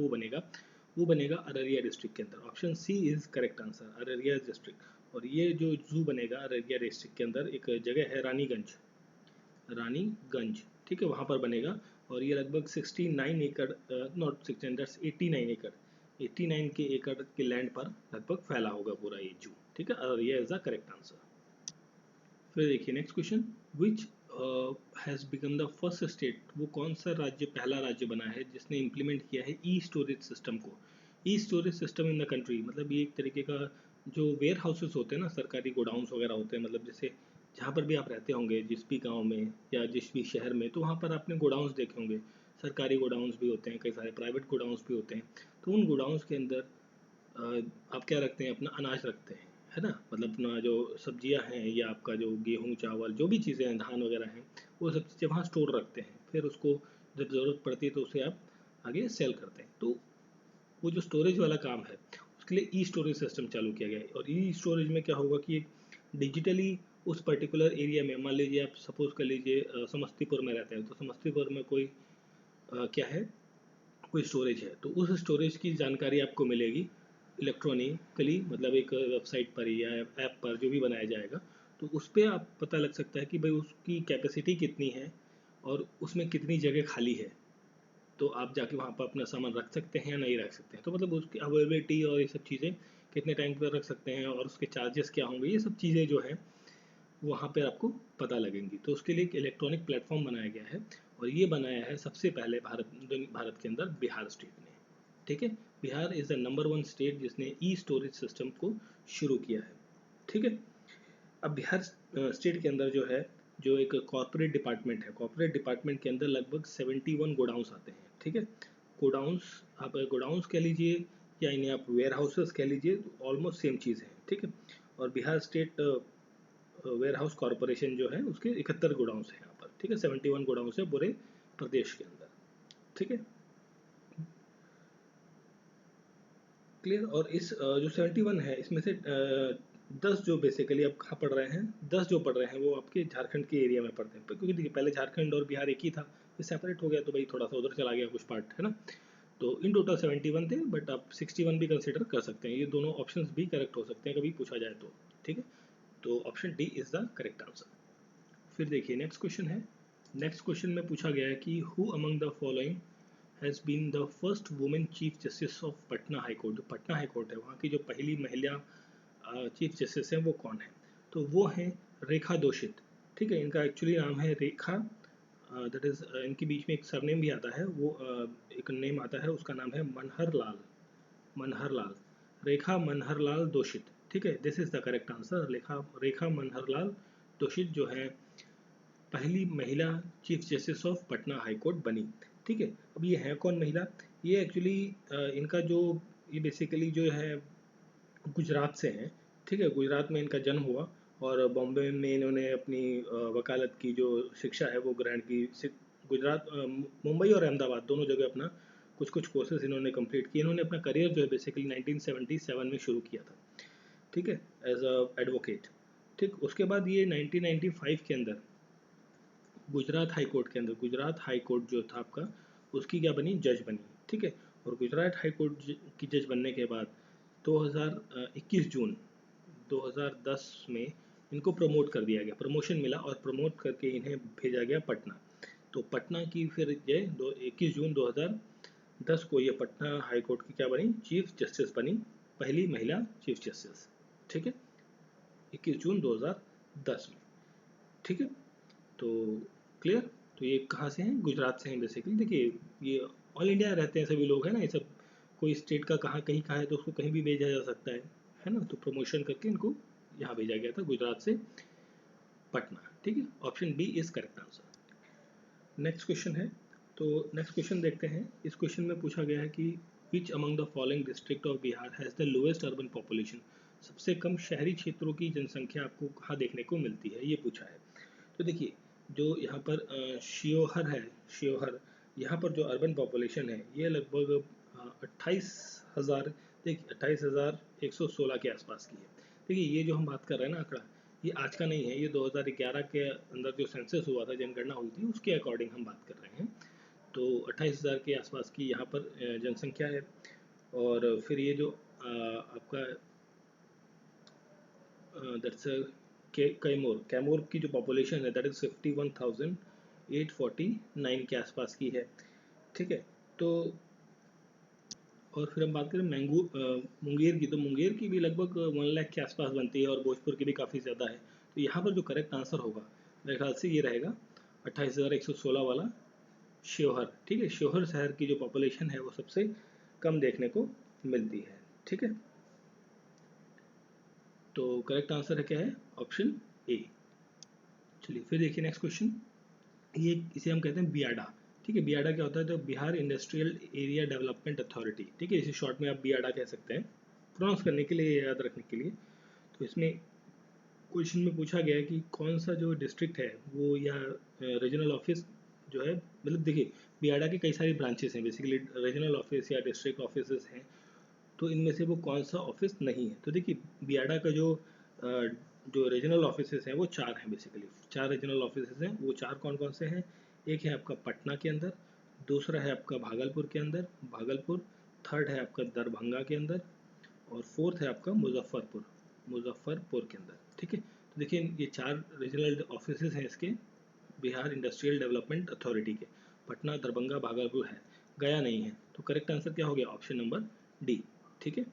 Speaker 1: वो बनेगा अररिया डिस्ट्रिक्ट के अंदर। Option C is correct answer, Araria district. और ये जो जू बनेगा अररिया डिस्ट्रिक्ट के अंदर, एक जगह है रानीगंज, ठीक है, वहाँ पर बनेगा। और ये लगभग 69 एकड़, नॉट 69, दैट्स 89 एकड़, 89 के एकड़ के लैंड पर लगभग फैला होगा पूरा ये जू, ठीक है। Araria is the correct answer. फिर देखिए next question, which has become the first state, वो कौन सा राज्य पहला राज्य बना है जिसने इम्प्लीमेंट किया है ई स्टोरेज सिस्टम को। E storage system in the country मतलब ये एक तरीके का जो वेयर हाउसेस होते हैं ना, सरकारी गोडाउंस वगैरह होते हैं, मतलब जैसे जहाँ पर भी आप रहते होंगे जिस भी गांव में या जिस भी शहर में, तो वहाँ पर आपने गोडाउंस देखे होंगे, सरकारी गोडाउंस भी होते हैं, कई सारे प्राइवेट गोडाउंस भी होते हैं। तो उन गोडाउंस के अंदर आप क्या रखते हैं, अपना अनाज रखते हैं, है ना, मतलब अपना जो सब्जियां हैं या आपका जो गेहूं चावल जो भी चीज़ें हैं, धान वगैरह हैं, वो सब चीज़ें वहाँ स्टोर रखते हैं। फिर उसको जब ज़रूरत पड़ती है तो उसे आप आगे सेल करते हैं। तो वो जो स्टोरेज वाला काम है उसके लिए ई स्टोरेज सिस्टम चालू किया गया है। और ई स्टोरेज में क्या होगा कि डिजिटली उस पर्टिकुलर एरिया में, मान लीजिए आप सपोज कर लीजिए समस्तीपुर में रहते हैं, तो समस्तीपुर में कोई क्या है, कोई स्टोरेज है, तो उस स्टोरेज की जानकारी आपको मिलेगी इलेक्ट्रॉनिकली, मतलब एक वेबसाइट पर या ऐप पर जो भी बनाया जाएगा, तो उस पर आप पता लग सकता है कि भाई उसकी कैपेसिटी कितनी है और उसमें कितनी जगह खाली है। तो आप जाके वहाँ पर अपना सामान रख सकते हैं या नहीं रख सकते हैं, तो मतलब उसकी अवेलेबिलिटी और ये सब चीज़ें कितने टाइम पर रख सकते हैं और उसके चार्जेस क्या होंगे, ये सब चीज़ें जो है वहाँ पर आपको पता लगेंगी। तो उसके लिए एक इलेक्ट्रॉनिक प्लेटफॉर्म बनाया गया है, और ये बनाया है सबसे पहले भारत के अंदर बिहार स्टेट ने, ठीक है। Bihar is the number 1 state जिसने ई स्टोरेज सिस्टम को शुरू किया है, ठीक है। अब बिहार स्टेट के अंदर जो है, जो एक कॉर्पोरेट डिपार्टमेंट है, कॉर्पोरेट डिपार्टमेंट के अंदर लगभग 71 गोडाउंस आते हैं, ठीक है। गोडाउंस, आप गोडाउंस कह लीजिए या इन्हें आप वेयर हाउसेस कह लीजिए, तो ऑलमोस्ट सेम चीज़ है, ठीक है। और Bihar state warehouse corporation जो है उसके 71 गोडाउंस हैं यहाँ पर, ठीक है। 71 गोडाउंस है पूरे प्रदेश के अंदर, ठीक है, क्लियर। और इस जो 71 है इसमें से 10 जो बेसिकली आप कहाँ पढ़ रहे हैं, 10 जो पढ़ रहे हैं वो आपके झारखंड के एरिया में पढ़ते हैं, क्योंकि देखिए पहले झारखंड और बिहार एक ही था, फिर सेपरेट हो गया तो भाई थोड़ा सा उधर चला गया कुछ पार्ट, है ना। तो इन टोटल 71 थे, बट आप 61 भी कंसिडर कर सकते हैं, ये दोनों ऑप्शंस भी करेक्ट हो सकते हैं कभी पूछा जाए तो, ठीक है। तो option D is the correct answer. फिर देखिए नेक्स्ट क्वेश्चन है, नेक्स्ट क्वेश्चन में पूछा गया है कि who among the following has been the first women chief justice of Patna high court. जो पटना हाई कोर्ट है वहाँ की जो पहली महिला चीफ जस्टिस है वो कौन है, तो वो हैं रेखा दोषित, ठीक है। इनका एक्चुअली नाम है रेखा दैट इज इनके बीच में एक सरनेम भी आता है, वो एक नेम आता है, उसका नाम है मनहर लाल, मनहर लाल, रेखा मनहर लाल दोषित। ठीक है, this is the correct answer. Rekha Manhar Lal Doshit जो है पहली महिला chief justice of Patna high court बनी। ठीक है, अब ये है कौन महिला? ये एक्चुअली इनका जो ये बेसिकली जो है गुजरात से हैं। ठीक है, गुजरात में इनका जन्म हुआ और बॉम्बे में इन्होंने अपनी वकालत की जो शिक्षा है वो ग्रहण की। गुजरात, मुंबई और अहमदाबाद दोनों जगह अपना कुछ कुछ कोर्सेज इन्होंने कंप्लीट किए। इन्होंने अपना करियर जो है बेसिकली 1977 में शुरू किया था। ठीक है, एज अ एडवोकेट। ठीक, उसके बाद ये 1995 के अंदर गुजरात हाई कोर्ट के अंदर, गुजरात हाई कोर्ट जो था आपका, उसकी क्या बनी? जज बनी। ठीक है, और गुजरात हाई कोर्ट की जज बनने के बाद 21 जून 2010 में इनको प्रमोट कर दिया गया, प्रमोशन मिला और प्रमोट करके इन्हें भेजा गया पटना। तो पटना की फिर ये 21 जून 2010 को ये पटना हाई कोर्ट की क्या बनी? चीफ जस्टिस बनी, पहली महिला चीफ जस्टिस। ठीक है, 21 जून 2010 में। ठीक है, तो क्लियर? तो ये कहाँ से हैं? गुजरात से हैं बेसिकली। देखिए, ये ऑल इंडिया रहते हैं सभी लोग, है ना, ये सब कोई स्टेट का कहाँ कहीं का है तो उसको कहीं भी भेजा जा सकता है ना। तो प्रमोशन करके इनको यहाँ भेजा गया था, गुजरात से पटना। ठीक है, option B is correct answer. Next question है, तो नेक्स्ट क्वेश्चन देखते हैं। इस क्वेश्चन में पूछा गया है कि which among the following district of Bihar has the lowest urban population? सबसे कम शहरी क्षेत्रों की जनसंख्या आपको कहाँ देखने को मिलती है, ये पूछा है। तो देखिए, जो यहाँ पर शियोहर है, शियोहर, यहाँ पर जो अर्बन पॉपुलेशन है ये लगभग 28,000, देखिए 28,116 के आसपास की है। देखिए, ये जो हम बात कर रहे हैं ना आंकड़ा, ये आज का नहीं है, ये 2011 के अंदर जो सेंसस हुआ था, जनगणना हुई थी, उसके अकॉर्डिंग हम बात कर रहे हैं। तो 28,000 के आसपास की यहाँ पर जनसंख्या है। और फिर ये जो आपका दैट्स कैमूर की जो पॉपुलेशन है दैट इज 51,849 के आसपास की है। ठीक है, तो और फिर हम बात करें मुंगेर की, तो मुंगेर की भी लगभग 1 लाख के आसपास बनती है और भोजपुर की भी काफ़ी ज़्यादा है। तो यहाँ पर जो करेक्ट आंसर होगा मेरे ख्याल से ये रहेगा 28,116 वाला शिवहर। ठीक है, शिवहर शहर की जो पॉपुलेशन है वो सबसे कम देखने को मिलती है। ठीक है, तो करेक्ट आंसर है क्या है? Option A. चलिए फिर देखिए नेक्स्ट क्वेश्चन। ये इसे हम कहते हैं बियाडा। ठीक है, बियाडा क्या होता है? तो Bihar industrial area development authority. ठीक है, इसे शॉर्ट में आप बियाडा कह सकते हैं, प्रोनाउंस करने के लिए, याद रखने के लिए। तो इसमें क्वेश्चन में पूछा गया है कि कौन सा जो डिस्ट्रिक्ट है वो या रीजनल ऑफिस जो है, मतलब देखिए बियाडा के कई सारी ब्रांचेस हैं बेसिकली, रीजनल ऑफिस या डिस्ट्रिक्ट ऑफिस हैं, तो इनमें से वो कौन सा ऑफिस नहीं है? तो देखिए बियाडा का जो रीजनल ऑफिस हैं वो 4 हैं बेसिकली, 4 रीजनल ऑफिस हैं। वो 4 कौन कौन से हैं? एक है आपका पटना के अंदर, दूसरा है आपका भागलपुर के अंदर, भागलपुर, थर्ड है आपका दरभंगा के अंदर, और फोर्थ है आपका मुजफ्फरपुर, मुजफ्फरपुर के अंदर। ठीक है, तो देखिए ये 4 रीजनल ऑफिस हैं इसके, बिहार इंडस्ट्रियल डेवलपमेंट अथॉरिटी के। पटना, दरभंगा, भागलपुर है, गया नहीं है। तो करेक्ट आंसर क्या हो गया? Option number D. ठीक है,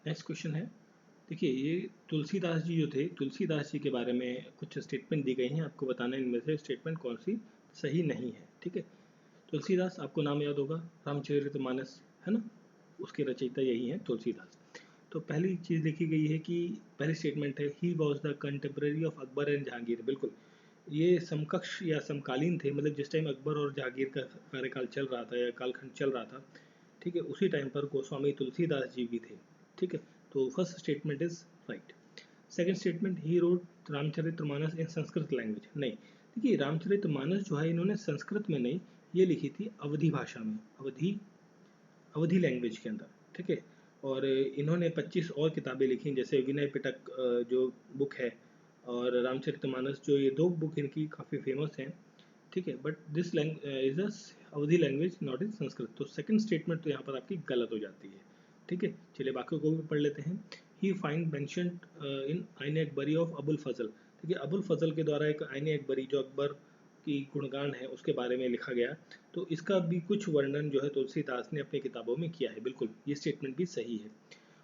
Speaker 1: नेक्स्ट क्वेश्चन है। देखिए, ये तुलसीदास जी जो थे, तुलसीदास जी के बारे में कुछ स्टेटमेंट दी गई हैं, आपको बताना है इनमें से स्टेटमेंट कौन सी सही नहीं है। ठीक है, तुलसीदास आपको नाम याद होगा, रामचरितमानस, है ना, उसके रचयिता यही हैं तुलसीदास। तो पहली चीज़ देखी गई है कि पहली स्टेटमेंट है he was the contemporary of Akbar and Jahangir. बिल्कुल, ये समकक्ष या समकालीन थे, मतलब जिस टाइम अकबर और जहांगीर का कार्यकाल चल रहा था या कालखंड चल रहा था, ठीक है, उसी टाइम पर गोस्वामी तुलसीदास जी भी थे। ठीक है, तो first statement is right. Second statement he wrote Ramcharitmanas in Sanskrit language. नहीं, देखिए रामचरितमानस जो है इन्होंने संस्कृत में नहीं, ये लिखी थी अवधी भाषा में, अवधी लैंग्वेज के अंदर। ठीक है, और इन्होंने 25 और किताबें लिखी, जैसे विनय पिटक जो बुक है, और रामचरितमानस, जो ये 2 बुक इनकी काफ़ी फेमस हैं। ठीक है, but this is a Awadhi language not in Sanskrit. तो सेकंड स्टेटमेंट तो यहाँ पर आपकी गलत हो जाती है। ठीक है, चलिए बाकी को भी पढ़ लेते हैं। ही फाइंड मेंशन इन आइन अकबरी ऑफ अबुल फजल। देखिए अबुल फजल के द्वारा एक आइन अकबरी जो अकबर की गुणगान है उसके बारे में लिखा गया, तो इसका भी कुछ वर्णन जो है तुलसीदास ने अपनी किताबों में किया है। बिल्कुल, ये स्टेटमेंट भी सही है।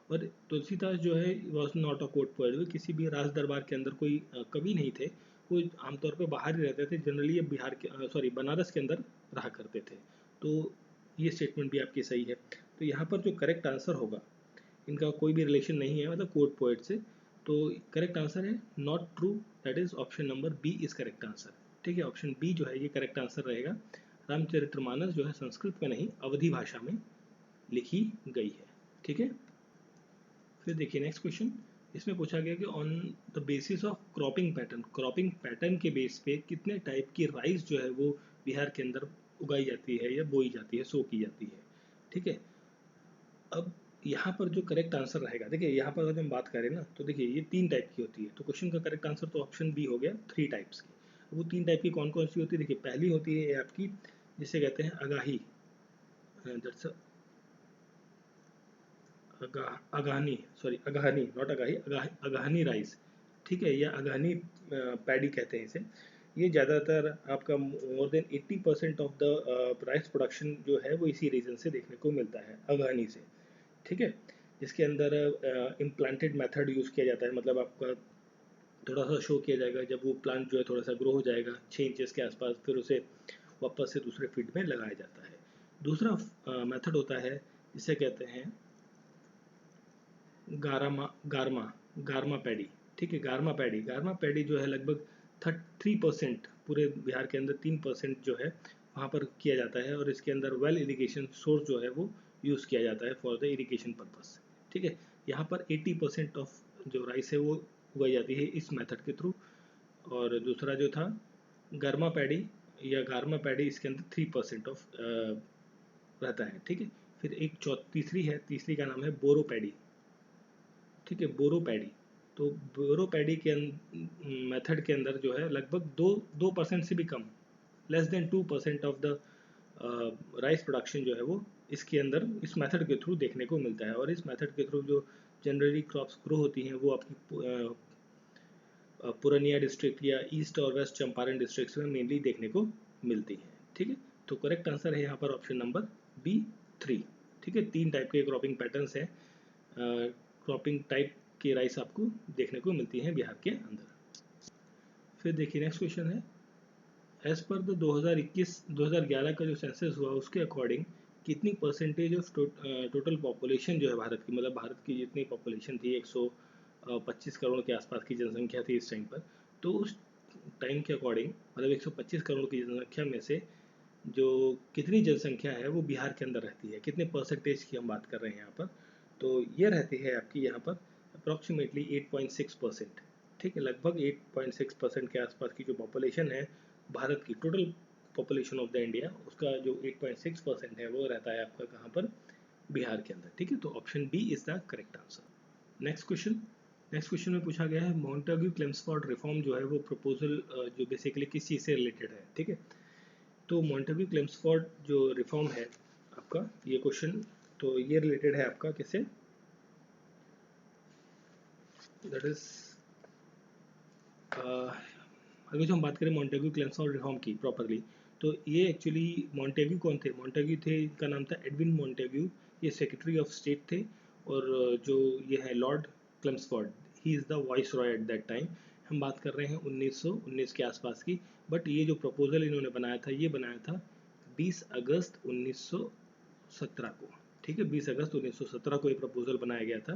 Speaker 1: और तुलसीदास जो है was not a court poet, किसी भी राज दरबार के अंदर कोई कवि नहीं थे, वो आमतौर पे बाहर ही रहते थे, जनरली ये बिहार के बनारस के अंदर रहा करते थे। तो ये स्टेटमेंट भी आपकी सही है। तो यहाँ पर जो करेक्ट आंसर होगा, इनका कोई भी रिलेशन नहीं है मतलब कोट पोएट से, तो करेक्ट आंसर है not true, that is option number B is correct answer. ठीक है, ऑप्शन बी जो है ये करेक्ट आंसर रहेगा। रामचरितमानस जो है संस्कृत में नहीं अवधी भाषा में लिखी गई है। ठीक है, फिर देखिए नेक्स्ट क्वेश्चन, इसमें पूछा गया कि on the basis of cropping pattern, cropping pattern के बेस पे कितने टाइप की राइस जो है वो बिहार के अंदर उगाई जाती है या बोई जाती है, सो की जाती है। ठीक है, अब यहाँ पर जो करेक्ट आंसर रहेगा, देखिए यहाँ पर अगर हम बात करें ना तो देखिए ये 3 टाइप की होती है, तो क्वेश्चन का करेक्ट आंसर तो ऑप्शन बी हो गया 3 टाइप्स की। वो 3 टाइप की कौन कौन सी होती है, देखिए पहली होती है आपकी जिसे कहते हैं अगाही, अगाहनी, सॉरी अगाहनी नॉट अगाही, अगाहनी राइस। ठीक है, या अगाहनी पैडी कहते हैं इसे। ये ज़्यादातर आपका more than 80% of the rice production जो है वो इसी रीजन से देखने को मिलता है, अगाहनी से। ठीक है, जिसके अंदर इम्प्लांटेड मेथड यूज़ किया जाता है, मतलब आपका थोड़ा सा शो किया जाएगा जब वो प्लांट जो है थोड़ा सा ग्रो हो जाएगा 6 इंचेस के आसपास, फिर उसे वापस से दूसरे फील्ड में लगाया जाता है। दूसरा मेथड होता है जिसे कहते हैं गारमा गारमा पैडी। ठीक है, गारमा पैडी जो है लगभग 3% पूरे बिहार के अंदर 3% जो है वहाँ पर किया जाता है, और इसके अंदर वेल इरिगेशन सोर्स जो है वो यूज़ किया जाता है फॉर द इरिगेशन पर्पस। ठीक है, यहाँ पर 80% ऑफ जो राइस है वो उगाई जाती है इस मेथड के थ्रू। और दूसरा जो था गर्मा पैडी या गारमा पैडी, इसके अंदर 3% ऑफ रहता है। ठीक है, फिर एक तीसरी है, तीसरी का नाम है बोरो पैडी। ठीक है, बोरो पैडी। तो बोरो पैडी के मेथड के अंदर जो है लगभग 2% से भी कम, less than 2% of the rice production जो है वो इसके अंदर इस मेथड के थ्रू देखने को मिलता है। और इस मेथड के थ्रू जो जनरली क्रॉप्स ग्रो होती हैं वो आपकी पूर्णिया डिस्ट्रिक्ट या ईस्ट और वेस्ट चंपारण डिस्ट्रिक्ट में मेनली देखने को मिलती हैं। ठीक है, तो करेक्ट आंसर है यहाँ पर ऑप्शन नंबर बी 3। ठीक है, 3 टाइप के क्रॉपिंग पैटर्न्स हैं, क्रॉपिंग टाइप की राइस आपको देखने को मिलती है बिहार के अंदर। फिर देखिए नेक्स्ट क्वेश्चन है, एज पर द 2011 का जो सेंसस हुआ उसके अकॉर्डिंग कितनी परसेंटेज ऑफ टोटल पॉपुलेशन जो है भारत की, मतलब भारत की जितनी पॉपुलेशन थी 125 करोड़ के आसपास की जनसंख्या थी इस टाइम पर, तो उस टाइम के अकॉर्डिंग मतलब 125 करोड़ की जनसंख्या में से जो कितनी जनसंख्या है वो बिहार के अंदर रहती है, कितने परसेंटेज की हम बात कर रहे हैं यहाँ पर, तो ये रहती है आपकी यहाँ पर अप्रॉक्सीमेटली 8.6%। ठीक है, लगभग 8.6% के आसपास की जो पॉपुलेशन है भारत की, total population of the India, उसका जो 8.6% है वो रहता है आपका कहाँ पर, बिहार के अंदर। ठीक है, तो option B is the correct answer. Next question में पूछा गया है मॉन्टेग्यू क्लेम्सफोर्ड रिफॉर्म जो है वो प्रपोजल जो बेसिकली किस चीज़ से रिलेटेड है। ठीक है, तो मॉन्टेग्यू क्लेम्सफोर्ड जो रिफॉर्म है आपका ये क्वेश्चन, तो ये रिलेटेड है आपका किससे, दैट इज अगर जो हम बात करें मॉन्टेग्यू क्लेम्सफोर्ड रिफॉर्म की प्रॉपरली, तो ये एक्चुअली मॉन्टेग्यू कौन थे, मॉन्टेग्यू थे, इनका नाम था एडविन मॉन्टेग्यू, ये सेक्रेटरी ऑफ स्टेट थे। और जो ये है lord Chelmsford, he is the viceroy at that time. हम बात कर रहे हैं 1919 के आसपास की। बट ये जो प्रपोजल इन्होंने बनाया था ये बनाया था 20 अगस्त 1917 को। ठीक है, 20 अगस्त 1917 को ये प्रपोजल बनाया गया था,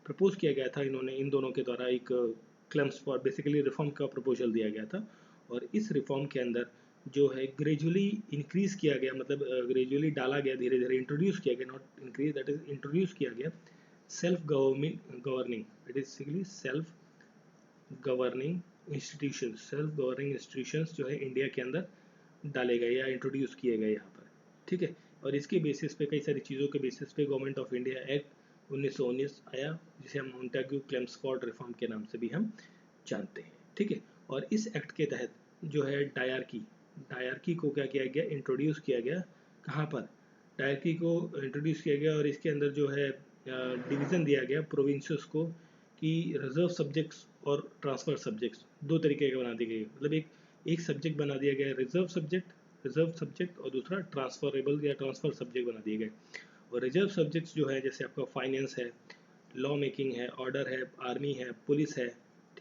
Speaker 1: प्रपोज किया गया था इन्होंने, इन दोनों के द्वारा एक क्लेम्स फॉर बेसिकली रिफॉर्म का प्रपोजल दिया गया था। और इस रिफॉर्म के अंदर जो है ग्रेजुअली इंक्रीज किया गया, मतलब ग्रेजुअली डाला गया, धीरे धीरे इंट्रोड्यूस किया गया, not increase, that is introduce किया गया self governing, it is basically self governing institutions जो है इंडिया के अंदर डाले गए या इंट्रोड्यूस किए गए यहाँ पर। ठीक है, और इसके बेसिस पे कई सारी चीज़ों के बेसिस पे गवर्नमेंट ऑफ इंडिया एक्ट 1919 आया, जिसे हम मॉन्टेग्यू क्लेम्सफोर्ड रिफॉर्म के नाम से भी हम जानते हैं। ठीक है, और इस एक्ट के तहत जो है डायरकी को क्या किया गया, इंट्रोड्यूस किया गया, कहाँ पर, डायरकी को इंट्रोड्यूस किया गया। और इसके अंदर जो है डिवीज़न दिया गया प्रोविंसेस को कि रिजर्व सब्जेक्ट्स और ट्रांसफ़र सब्जेक्ट्स दो तरीके के बना दिए गए, मतलब एक सब्जेक्ट बना दिया गया रिजर्व सब्जेक्ट और दूसरा ट्रांसफरेबल या ट्रांसफ़र सब्जेक्ट बना दिए गए। और रिजर्व सब्जेक्ट्स जो है जैसे आपका फाइनेंस है, लॉ मेकिंग है, ऑर्डर है, आर्मी है, पुलिस है,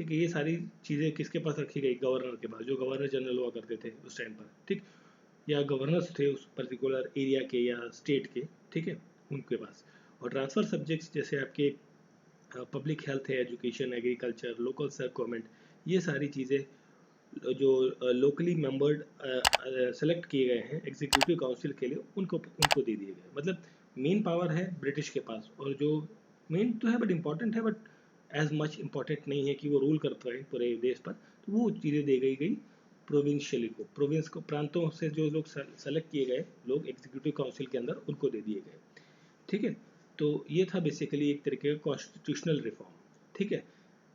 Speaker 1: ठीक है। ये सारी चीज़ें किसके पास रखी गई? गवर्नर के पास, जो गवर्नर जनरल हुआ करते थे उस टाइम पर, ठीक, या गवर्नर्स थे उस पर्टिकुलर एरिया के या स्टेट के, ठीक है, उनके पास। और ट्रांसफर सब्जेक्ट्स जैसे आपके पब्लिक हेल्थ है, education, agriculture, local self government, ये सारी चीज़ें जो लोकली मेंबर्ड सेलेक्ट किए गए हैं एग्जीक्यूटिव काउंसिल के लिए, उनको उनको दे दिए गए। मतलब मेन पावर है ब्रिटिश के पास, और जो मेन तो है बट इम्पॉर्टेंट है, बट एज मच इम्पॉर्टेंट नहीं है कि वो रूल कर पाए पूरे देश पर, तो वो चीज़ें दे गई प्रोविंशियली को, प्रोविंस को, प्रांतों से जो लोग सेलेक्ट किए गए लोग एग्जीक्यूटिव काउंसिल के अंदर, उनको दे दिए गए, ठीक है। तो ये था बेसिकली एक तरीके का कॉन्स्टिट्यूशनल रिफॉर्म, ठीक है।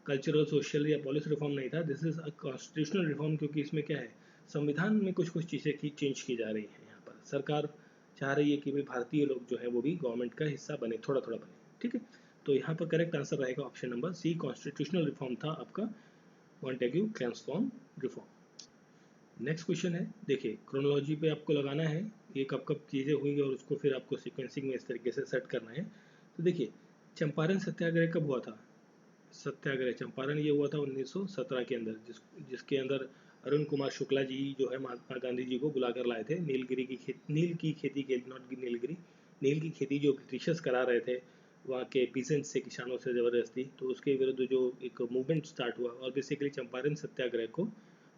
Speaker 1: कल्चरल, सोशल या पॉलिसी रिफॉर्म नहीं था, this is a constitutional reform, क्योंकि इसमें क्या है, संविधान में कुछ कुछ चीज़ें की चेंज की जा रही हैं। यहाँ पर सरकार चाह रही है कि भाई भारतीय लोग जो है वो भी गवर्नमेंट का हिस्सा बने, थोड़ा थोड़ा बने, ठीक है। तो यहाँ पर करेक्ट आंसर रहेगा option number C, constitutional reform था आपका Montagu transform reform. Next question है, देखिए क्रोनोलॉजी पे आपको लगाना है ये कब कब चीज़ें हुई और उसको फिर आपको सीक्वेंसिंग में इस तरीके से सेट करना है। तो देखिए चंपारण सत्याग्रह कब हुआ था? सत्याग्रह चंपारण ये हुआ था 1917 के अंदर, जिसके अंदर अरुण कुमार शुक्ला जी जो है महात्मा गांधी जी को बुलाकर लाए थे नील की खेती के, नॉट नीलगिरी, नील की खेती जो ब्रिटिशर्स करा रहे थे वहाँ के पीसेंट से, किसानों से ज़बरदस्ती, तो उसके विरुद्ध जो एक मूवमेंट स्टार्ट हुआ, और बेसिकली चंपारण सत्याग्रह को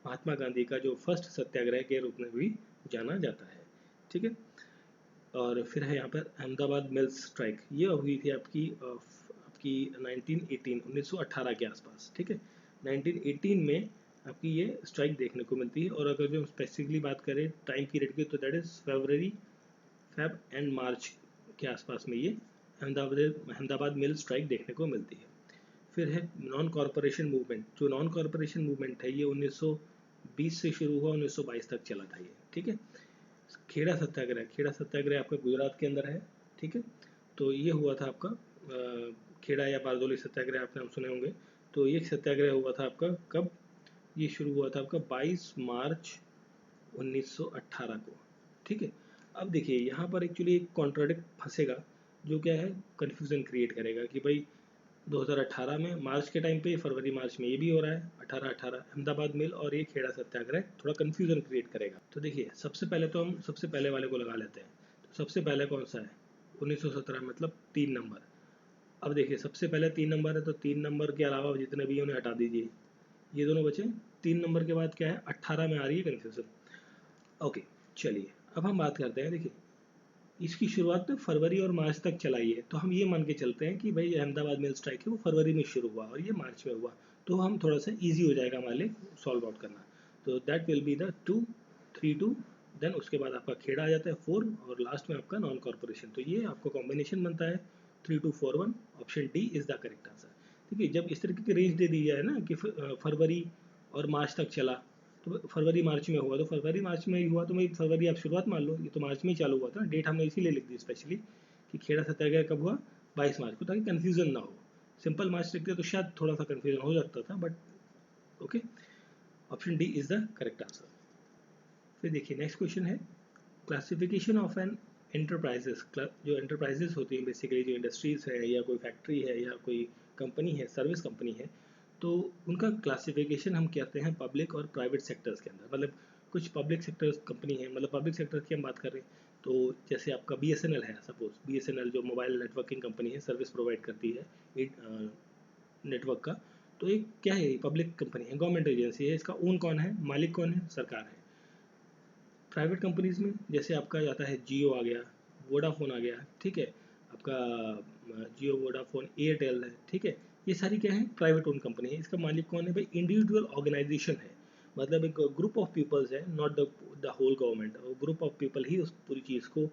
Speaker 1: महात्मा गांधी का जो फर्स्ट सत्याग्रह के रूप में भी जाना जाता है, ठीक है। और फिर है यहाँ पर अहमदाबाद मिल्स स्ट्राइक, ये हुई थी आपकी 1918 के आसपास, ठीक है। 1918 में आपकी ये स्ट्राइक देखने को मिलती है। और अगर जो स्पेसिफिकली बात करें टाइम पीरियड की, तो दैट इज फेब एंड मार्च के आसपास में ये अहमदाबाद मिल स्ट्राइक देखने को मिलती है। फिर है नॉन कॉरपोरेशन मूवमेंट, जो नॉन कॉरपोरेशन मूवमेंट है ये 1920 से शुरू हुआ, 1922 तक चला था ये, ठीक है। खेड़ा सत्याग्रह, खेड़ा सत्याग्रह आपका गुजरात के अंदर है, ठीक है। तो ये हुआ था आपका खेड़ा या बारदोली सत्याग्रह, आपने नाम सुने होंगे। तो ये सत्याग्रह हुआ था आपका कब? ये शुरू हुआ था आपका 22 मार्च 1918 को, ठीक है। अब देखिए यहाँ पर एक्चुअली एक कॉन्ट्राडिक्ट फंसेगा, जो क्या है, कन्फ्यूज़न क्रिएट करेगा कि भाई 2018 में मार्च के टाइम पे, फरवरी मार्च में ये भी हो रहा है 18-18 अहमदाबाद मिल, और ये खेड़ा सत्याग्रह थोड़ा कन्फ्यूज़न क्रिएट करेगा। तो देखिए सबसे पहले तो हम सबसे पहले वाले को लगा लेते हैं। तो सबसे पहले कौन सा है? 1917, मतलब 3 नंबर। अब देखिए सबसे पहले 3 नंबर है, तो 3 नंबर के अलावा जितने भी उन्हें हटा दीजिए, ये दोनों बचे। 3 नंबर के बाद क्या है? 18 में आ रही है कन्फ्यूज़न। ओके, चलिए अब हम बात करते हैं। देखिए इसकी शुरुआत तो फरवरी और मार्च तक चलाई है, तो हम ये मान के चलते हैं कि भाई अहमदाबाद मिल स्ट्राइक है वो फरवरी में शुरू हुआ और ये मार्च में हुआ, तो हम थोड़ा सा ईजी हो जाएगा हमारे लिए सॉल्व आउट करना। तो that will be the 2-3-2, then उसके बाद आपका खेड़ा आ जाता है 4, और लास्ट में आपका नॉन कॉर्पोरेशन। तो ये आपका कॉम्बिनेशन बनता है 3-2-4-1, option D is the correct answer. देखिए जब इस तरीके की रेंज दे दी जाए ना कि फरवरी और मार्च तक चला, तो फरवरी मार्च में हुआ, तो फरवरी मार्च में ही हुआ, तो मैं फरवरी आप शुरुआत मान लो, ये तो मार्च में ही चालू हुआ था। डेट हमने इसीलिए लिख दी स्पेशली कि खेड़ा सत्याग्रह कब हुआ, 22 मार्च को, ताकि कन्फ्यूजन ना हो। सिंपल मार्च लिखते तो शायद थोड़ा सा कन्फ्यूजन हो सकता था, but okay, option D is the correct answer. फिर देखिए नेक्स्ट क्वेश्चन है, क्लासिफिकेशन ऑफ एन एंटरप्राइजेस। जो एंटरप्राइजेस होती हैं बेसिकली, जो इंडस्ट्रीज है या कोई फैक्ट्री है या कोई कंपनी है, सर्विस कंपनी है, तो उनका क्लासिफिकेशन हम कहते हैं पब्लिक और प्राइवेट सेक्टर्स के अंदर। मतलब कुछ पब्लिक सेक्टर कंपनी है, मतलब पब्लिक सेक्टर की हम बात कर रहे हैं, तो जैसे आपका BSNL है, सपोज BSNL जो मोबाइल नेटवर्किंग कंपनी है, सर्विस प्रोवाइड करती है नेटवर्क का, तो एक क्या है, पब्लिक कंपनी है, गवर्नमेंट एजेंसी है, इसका ओन कौन है, मालिक कौन है, सरकार है। प्राइवेट कंपनीज में जैसे आपका जाता है जियो आ गया, वोडाफोन आ गया, ठीक है, आपका जियो, वोडाफोन, एयरटेल है, ठीक है, ये सारी क्या है, प्राइवेट ओन कंपनी है। इसका मालिक कौन है भाई, इंडिविजुअल ऑर्गेनाइजेशन है, मतलब एक ग्रुप ऑफ पीपल्स है, not the whole government. Group of people ही उस पूरी चीज़ को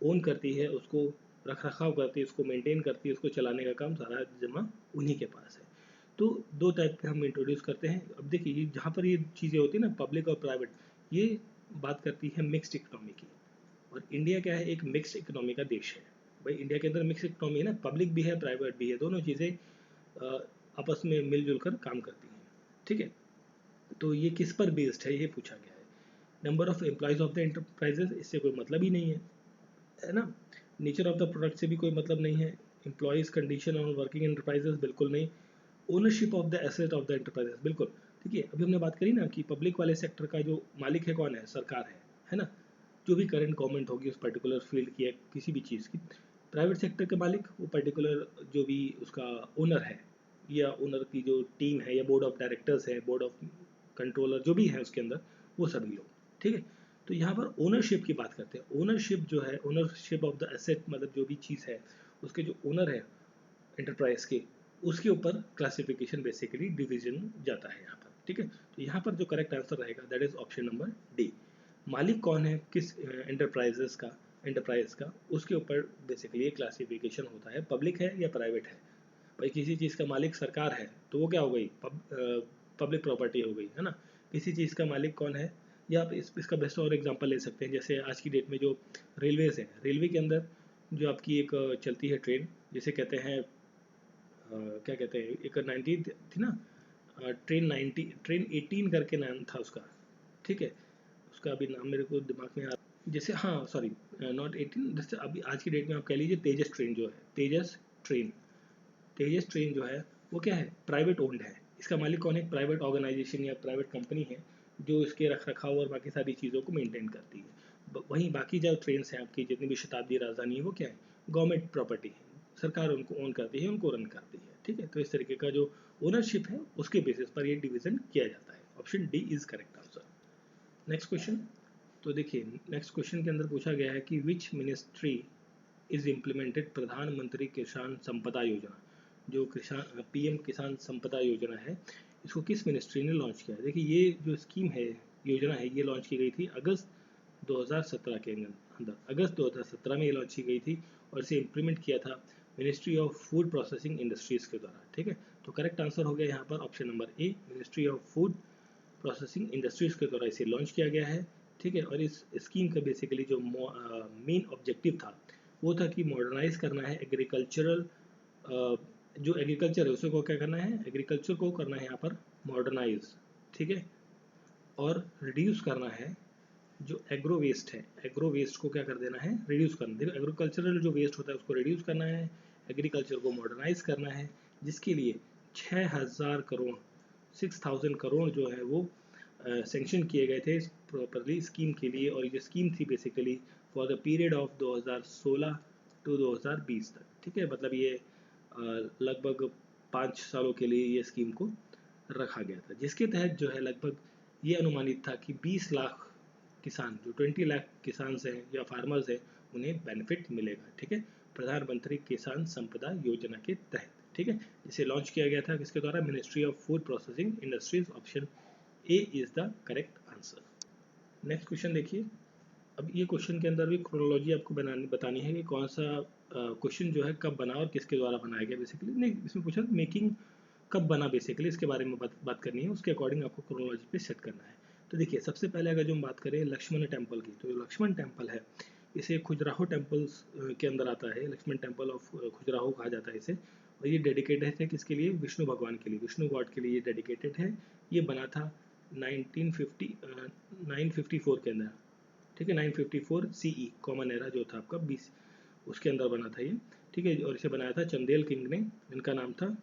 Speaker 1: ओन करती है, उसको रख रखाव करती है, उसको मेंटेन करती है, उसको चलाने का काम सारा जमा उन्हीं के पास है। तो दो टाइप के हम इंट्रोड्यूस करते हैं। अब देखिए जहाँ पर ये चीज़ें होती है ना, पब्लिक और प्राइवेट, ये बात करती है मिक्स्ड इकोनॉमी की, और इंडिया क्या है, एक मिक्स्ड इकोनॉमी का देश है। भाई इंडिया के अंदर मिक्स्ड इकोनॉमी है ना, पब्लिक भी है, प्राइवेट भी है, दोनों चीज़ें आपस में मिलजुल कर काम करती हैं, ठीक है। तो ये किस पर बेस्ड है, ये पूछा गया है। Number of employees of the enterprises, इससे कोई मतलब ही नहीं है ना। नेचर ऑफ द प्रोडक्ट से भी कोई मतलब नहीं है। Employees condition on working enterprises, बिल्कुल नहीं। Ownership of the asset of the enterprises, बिल्कुल। देखिए अभी हमने बात करी ना कि पब्लिक वाले सेक्टर का जो मालिक है कौन है, सरकार है ना, जो भी करंट गवर्नमेंट होगी उस पर्टिकुलर फील्ड की या किसी भी चीज़ की। प्राइवेट सेक्टर के मालिक वो पर्टिकुलर जो भी उसका ओनर है, या ओनर की जो टीम है, या बोर्ड ऑफ डायरेक्टर्स है, बोर्ड ऑफ कंट्रोलर जो भी है उसके अंदर, वो सभी लोग, ठीक है। तो यहाँ पर ओनरशिप की बात करते हैं। ओनरशिप जो है, ओनरशिप ऑफ द एसेट, मतलब जो भी चीज़ है उसके जो ओनर है एंटरप्राइज के, उसके ऊपर क्लासिफिकेशन बेसिकली डिवीजन जाता है यहाँ पर, ठीक है। तो यहाँ पर जो करेक्ट आंसर रहेगा that is option number D. मालिक कौन है किस एंटरप्राइज का, उसके ऊपर बेसिकली क्लासिफिकेशन होता है, पब्लिक है या प्राइवेट है। भाई किसी चीज़ का मालिक सरकार है तो वो क्या हो गई, पब्लिक प्रॉपर्टी हो गई, है ना। किसी चीज़ का मालिक कौन है, या आप इसका बेस्ट और एग्जांपल ले सकते हैं, जैसे आज की डेट में जो रेलवेज़ हैं, रेलवे के अंदर जो आपकी एक चलती है ट्रेन, जिसे कहते हैं क्या कहते हैं, एक 90 थी ना, ट्रेन 18 करके नाम था उसका, ठीक है। उसका अभी नाम मेरे को दिमाग में आ रहा, जैसे हाँ सॉरी, नॉट 18, जैसे अभी आज की डेट में आप कह लीजिए तेजस ट्रेन जो है, ट्रेन तेजस ट्रेन जो है वो क्या है, प्राइवेट ओन्ड है। इसका मालिक कौन है, प्राइवेट ऑर्गेनाइजेशन या प्राइवेट कंपनी है, जो इसके रख रखाव और बाकी सारी चीज़ों को मेंटेन करती है। वहीं बाकी जो ट्रेन हैं आपकी, जितनी भी शताब्दी राजधानी है, वो क्या है, गवर्नमेंट प्रॉपर्टी है, सरकार उनको ओन करती है, उनको रन करती है, ठीक है। तो इस तरीके का जो ओनरशिप है उसके बेसिस पर ये डिवीजन किया जाता है। Option D is correct answer. Next question. तो देखिए नेक्स्ट क्वेश्चन के अंदर पूछा गया है कि विच मिनिस्ट्री इज इम्प्लीमेंटेड प्रधानमंत्री किसान संपदा योजना, जो किसान पीएम किसान संपदा योजना है, इसको किस मिनिस्ट्री ने लॉन्च किया है। देखिए ये जो स्कीम है, योजना है, ये लॉन्च की गई थी अगस्त 2017 के अंदर, अगस्त 2017 में ये लॉन्च की गई थी, और इसे इम्प्लीमेंट किया था ministry of food processing industries के द्वारा, ठीक है। तो करेक्ट आंसर हो गया यहाँ पर option number A, ministry of food processing industries के द्वारा इसे लॉन्च किया गया है, ठीक है। और इस स्कीम का बेसिकली जो मेन ऑब्जेक्टिव था वो था कि मॉडर्नाइज करना है एग्रीकल्चरल, जो एग्रीकल्चर है उसे को क्या करना है, एग्रीकल्चर को करना है यहाँ पर मॉडर्नाइज, ठीक है। और रिड्यूस करना है जो एग्रो वेस्ट है, एग्रो वेस्ट को क्या कर देना है, रिड्यूस करना। देखो एग्रीकल्चरल जो वेस्ट होता है उसको रिड्यूस करना है, एग्रीकल्चर को मॉडर्नाइज करना है, जिसके लिए 6000 करोड़ 6000 करोड़ जो है वो सेंक्शन किए गए थे प्रॉपरली स्कीम के लिए। और ये स्कीम थी basically for the period of 2016 to 2020 तक, ठीक है। मतलब ये लगभग 5 सालों के लिए ये स्कीम को रखा गया था, जिसके तहत जो है लगभग ये अनुमानित था कि 20 लाख किसान, जो 20 लाख किसान हैं या फार्मर्स हैं, उन्हें बेनिफिट मिलेगा, ठीक है, प्रधानमंत्री किसान संपदा योजना के तहत, ठीक है। इसे लॉन्च किया गया था किसके द्वारा, ministry of food processing industries. Option A is the correct answer. Next question देखिए। अब ये क्वेश्चन के अंदर भी क्रोनोलॉजी आपको बतानी है कि कौन सा क्वेश्चन जो है कब बना और किसके द्वारा बनाया गया। बेसिकली नहीं, इसमें पूछा मेकिंग कब बना, बेसिकली इसके बारे में बात करनी है, उसके अकॉर्डिंग आपको क्रोनोलॉजी पे सेट करना है। तो देखिए सबसे पहले अगर जो हम बात करें लक्ष्मण टेम्पल की, तो लक्ष्मण टेम्पल है, इसे खजुराहो टेम्पल्स के अंदर आता है, लक्ष्मण टेम्पल ऑफ खजुराहो कहा जाता है इसे। और ये डेडिकेटेड है किसके लिए, विष्णु भगवान के लिए, विष्णु गॉड के लिए ये डेडिकेटेड है। ये बना था 954 के अंदर, ठीक है, 954 सीई कॉमन एरा जो था आपका 20, उसके अंदर बना था ये, ठीक है। और इसे बनाया था चंदेल किंग ने, जिनका नाम था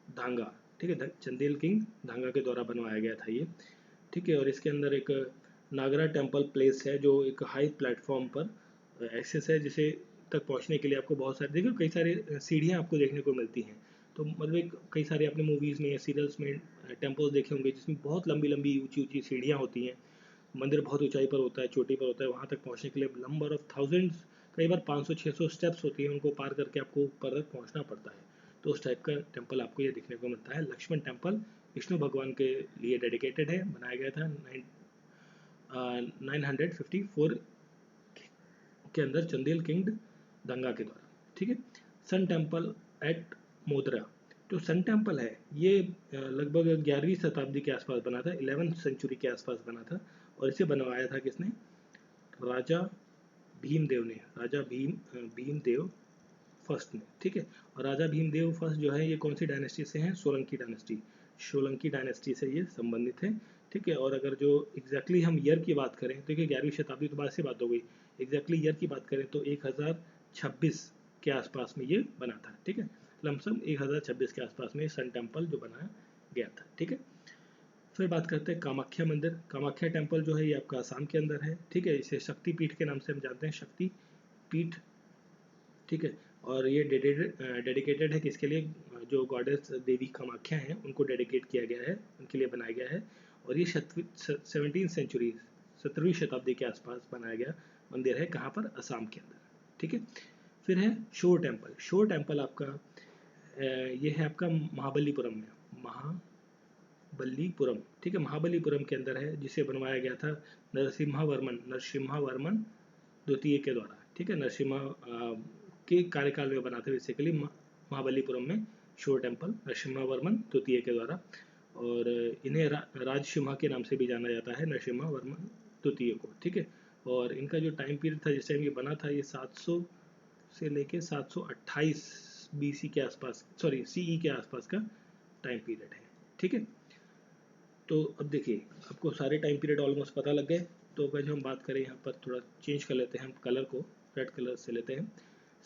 Speaker 1: धांगा, ठीक है, चंदेल किंग धांगा के द्वारा बनवाया गया था ये, ठीक है। और इसके अंदर एक नागरा टेम्पल प्लेस है, जो एक हाई प्लेटफॉर्म पर एक्सेस है, जिसे तक पहुंचने के लिए आपको बहुत सारे, देखिए कई सारे सीढ़ियाँ आपको देखने को मिलती हैं। तो मतलब एक कई सारे आपने मूवीज़ में या सीरियल्स में टेम्पल्स देखे होंगे जिसमें बहुत लंबी लंबी ऊंची ऊंची सीढ़ियाँ होती हैं, मंदिर बहुत ऊंचाई पर होता है, चोटी पर होता है, वहाँ तक पहुँचने के लिए नंबर ऑफ थाउजेंड्स, कई बार 500-600 स्टेप्स होती हैं, उनको पार करके आपको ऊपर तक पहुँचना पड़ता है। तो उस टाइप का टेम्पल आपको ये देखने को मिलता है। लक्ष्मण टेम्पल विष्णु भगवान के लिए डेडिकेटेड है, बनाया गया था 954 के अंदर चंदेल किंग दंगा के द्वारा, ठीक है। सन टेम्पल एट मोदरा, जो सन टेम्पल है ये लगभग 11वीं शताब्दी के आसपास बना था, 11th सेंचुरी के आसपास बना था। और इसे बनवाया था किसने, राजा भीमदेव ने, राजा भीमदेव फर्स्ट ने, ठीक है। और राजा भीमदेव फर्स्ट जो है ये कौन सी डायनेस्टी से हैं, सोलंकी डायनेस्टी, सोलंकी डायनेस्टी से ये संबंधित है, ठीक है। और अगर जो एग्जैक्टली हम ईयर की बात करें, देखिए 11वीं शताब्दी तो बाद से बात हो गई, एग्जैक्टली ईयर की बात करें तो 1026 के आसपास में ये बना था, ठीक है। लमसम 1026 के आसपास में सन टेम्पल जो बनाया गया था। ठीक है, फिर बात करते हैं कामाख्या मंदिर। कामाख्या टेम्पल जो है ये आपका आसाम के अंदर है। ठीक है, इसे शक्ति पीठ के नाम से हम जानते हैं, शक्ति पीठ। ठीक है, और ये डेडिकेटेड है किसके लिए, जो गॉडेस देवी कामाख्या हैं उनको डेडिकेट किया गया है, उनके लिए बनाया गया है। और ये 17वीं सेंचुरी 17वीं शताब्दी के आसपास बनाया गया मंदिर है। कहाँ पर, असम के अंदर। ठीक है, फिर है शोर टेम्पल। शोर टेम्पल आपका ये है आपका महाबलीपुरम में, महाबलीपुरम। ठीक है, महाबलीपुरम के अंदर है, जिसे बनवाया गया था नरसिम्हा वर्मन द्वितीय के द्वारा। ठीक है, नरसिम्हा के कार्यकाल में बना था बेसिकली महाबलीपुरम में शोर टेम्पल, नरसिम्हा वर्मन द्वितीय के द्वारा। और इन्हें राजसिम्हा के नाम से भी जाना जाता है, नरसिम्हा वर्मन द्वितीय को। ठीक है, और इनका जो टाइम पीरियड था जिस टाइम ये बना था, ये 700 से लेके 728 BC के आसपास, सॉरी CE के आसपास का टाइम पीरियड है। ठीक है, तो अब देखिए आपको सारे टाइम पीरियड ऑलमोस्ट पता लग गए। तो अगर हम बात करें, यहाँ पर थोड़ा चेंज कर लेते हैं हम कलर को, रेड कलर से लेते हैं।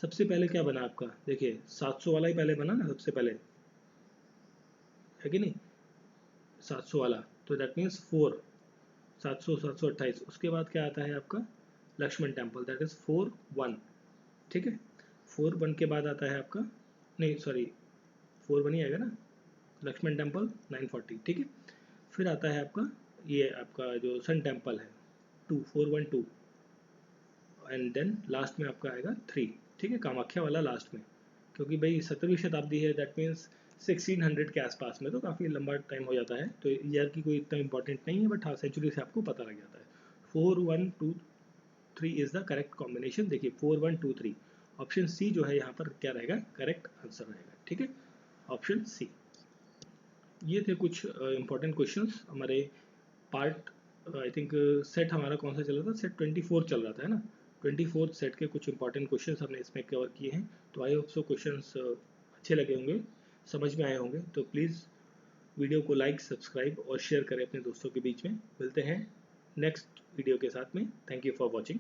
Speaker 1: सबसे पहले क्या बना आपका, देखिए 700 वाला ही पहले बना ना सबसे पहले, है कि नहीं, 700 वाला, तो दैट मीन्स 4, 700 728। उसके बाद क्या आता है आपका लक्ष्मण टेम्पल, दैट इज 4-1। ठीक है, 4-1 के बाद आता है आपका, नहीं सॉरी 4-1 ही आएगा ना, लक्ष्मण टेम्पल 940। ठीक है, फिर आता है आपका ये आपका जो सन टेम्पल है 412, एंड देन लास्ट में आपका आएगा 3। ठीक है, कामाख्या वाला लास्ट में, क्योंकि भाई 17वीं शताब्दी है, दैट मीन्स 1600 के आसपास में, तो काफ़ी लंबा टाइम हो जाता है। तो ईयर की कोई इतना इंपॉर्टेंट नहीं है, बट हाँ सेंचुरी से आपको पता लग जाता है। 4-1-2-3 इज द करेक्ट कॉम्बिनेशन। देखिए 4-1-2-3, ऑप्शन सी जो है यहाँ पर क्या रहेगा, करेक्ट आंसर रहेगा। ठीक है, ऑप्शन सी। ये थे कुछ इंपॉर्टेंट क्वेश्चंस हमारे पार्ट, आई थिंक सेट हमारा कौन सा चल रहा था, सेट 24 चल रहा था, है ना। 24 सेट के कुछ इंपॉर्टेंट क्वेश्चंस हमने इसमें कवर किए हैं। तो आई होप सो क्वेश्चंस अच्छे लगे होंगे, समझ में आए होंगे। तो प्लीज़ वीडियो को लाइक, सब्सक्राइब और शेयर करें अपने दोस्तों के बीच में। मिलते हैं नेक्स्ट वीडियो के साथ में। Thank you for watching.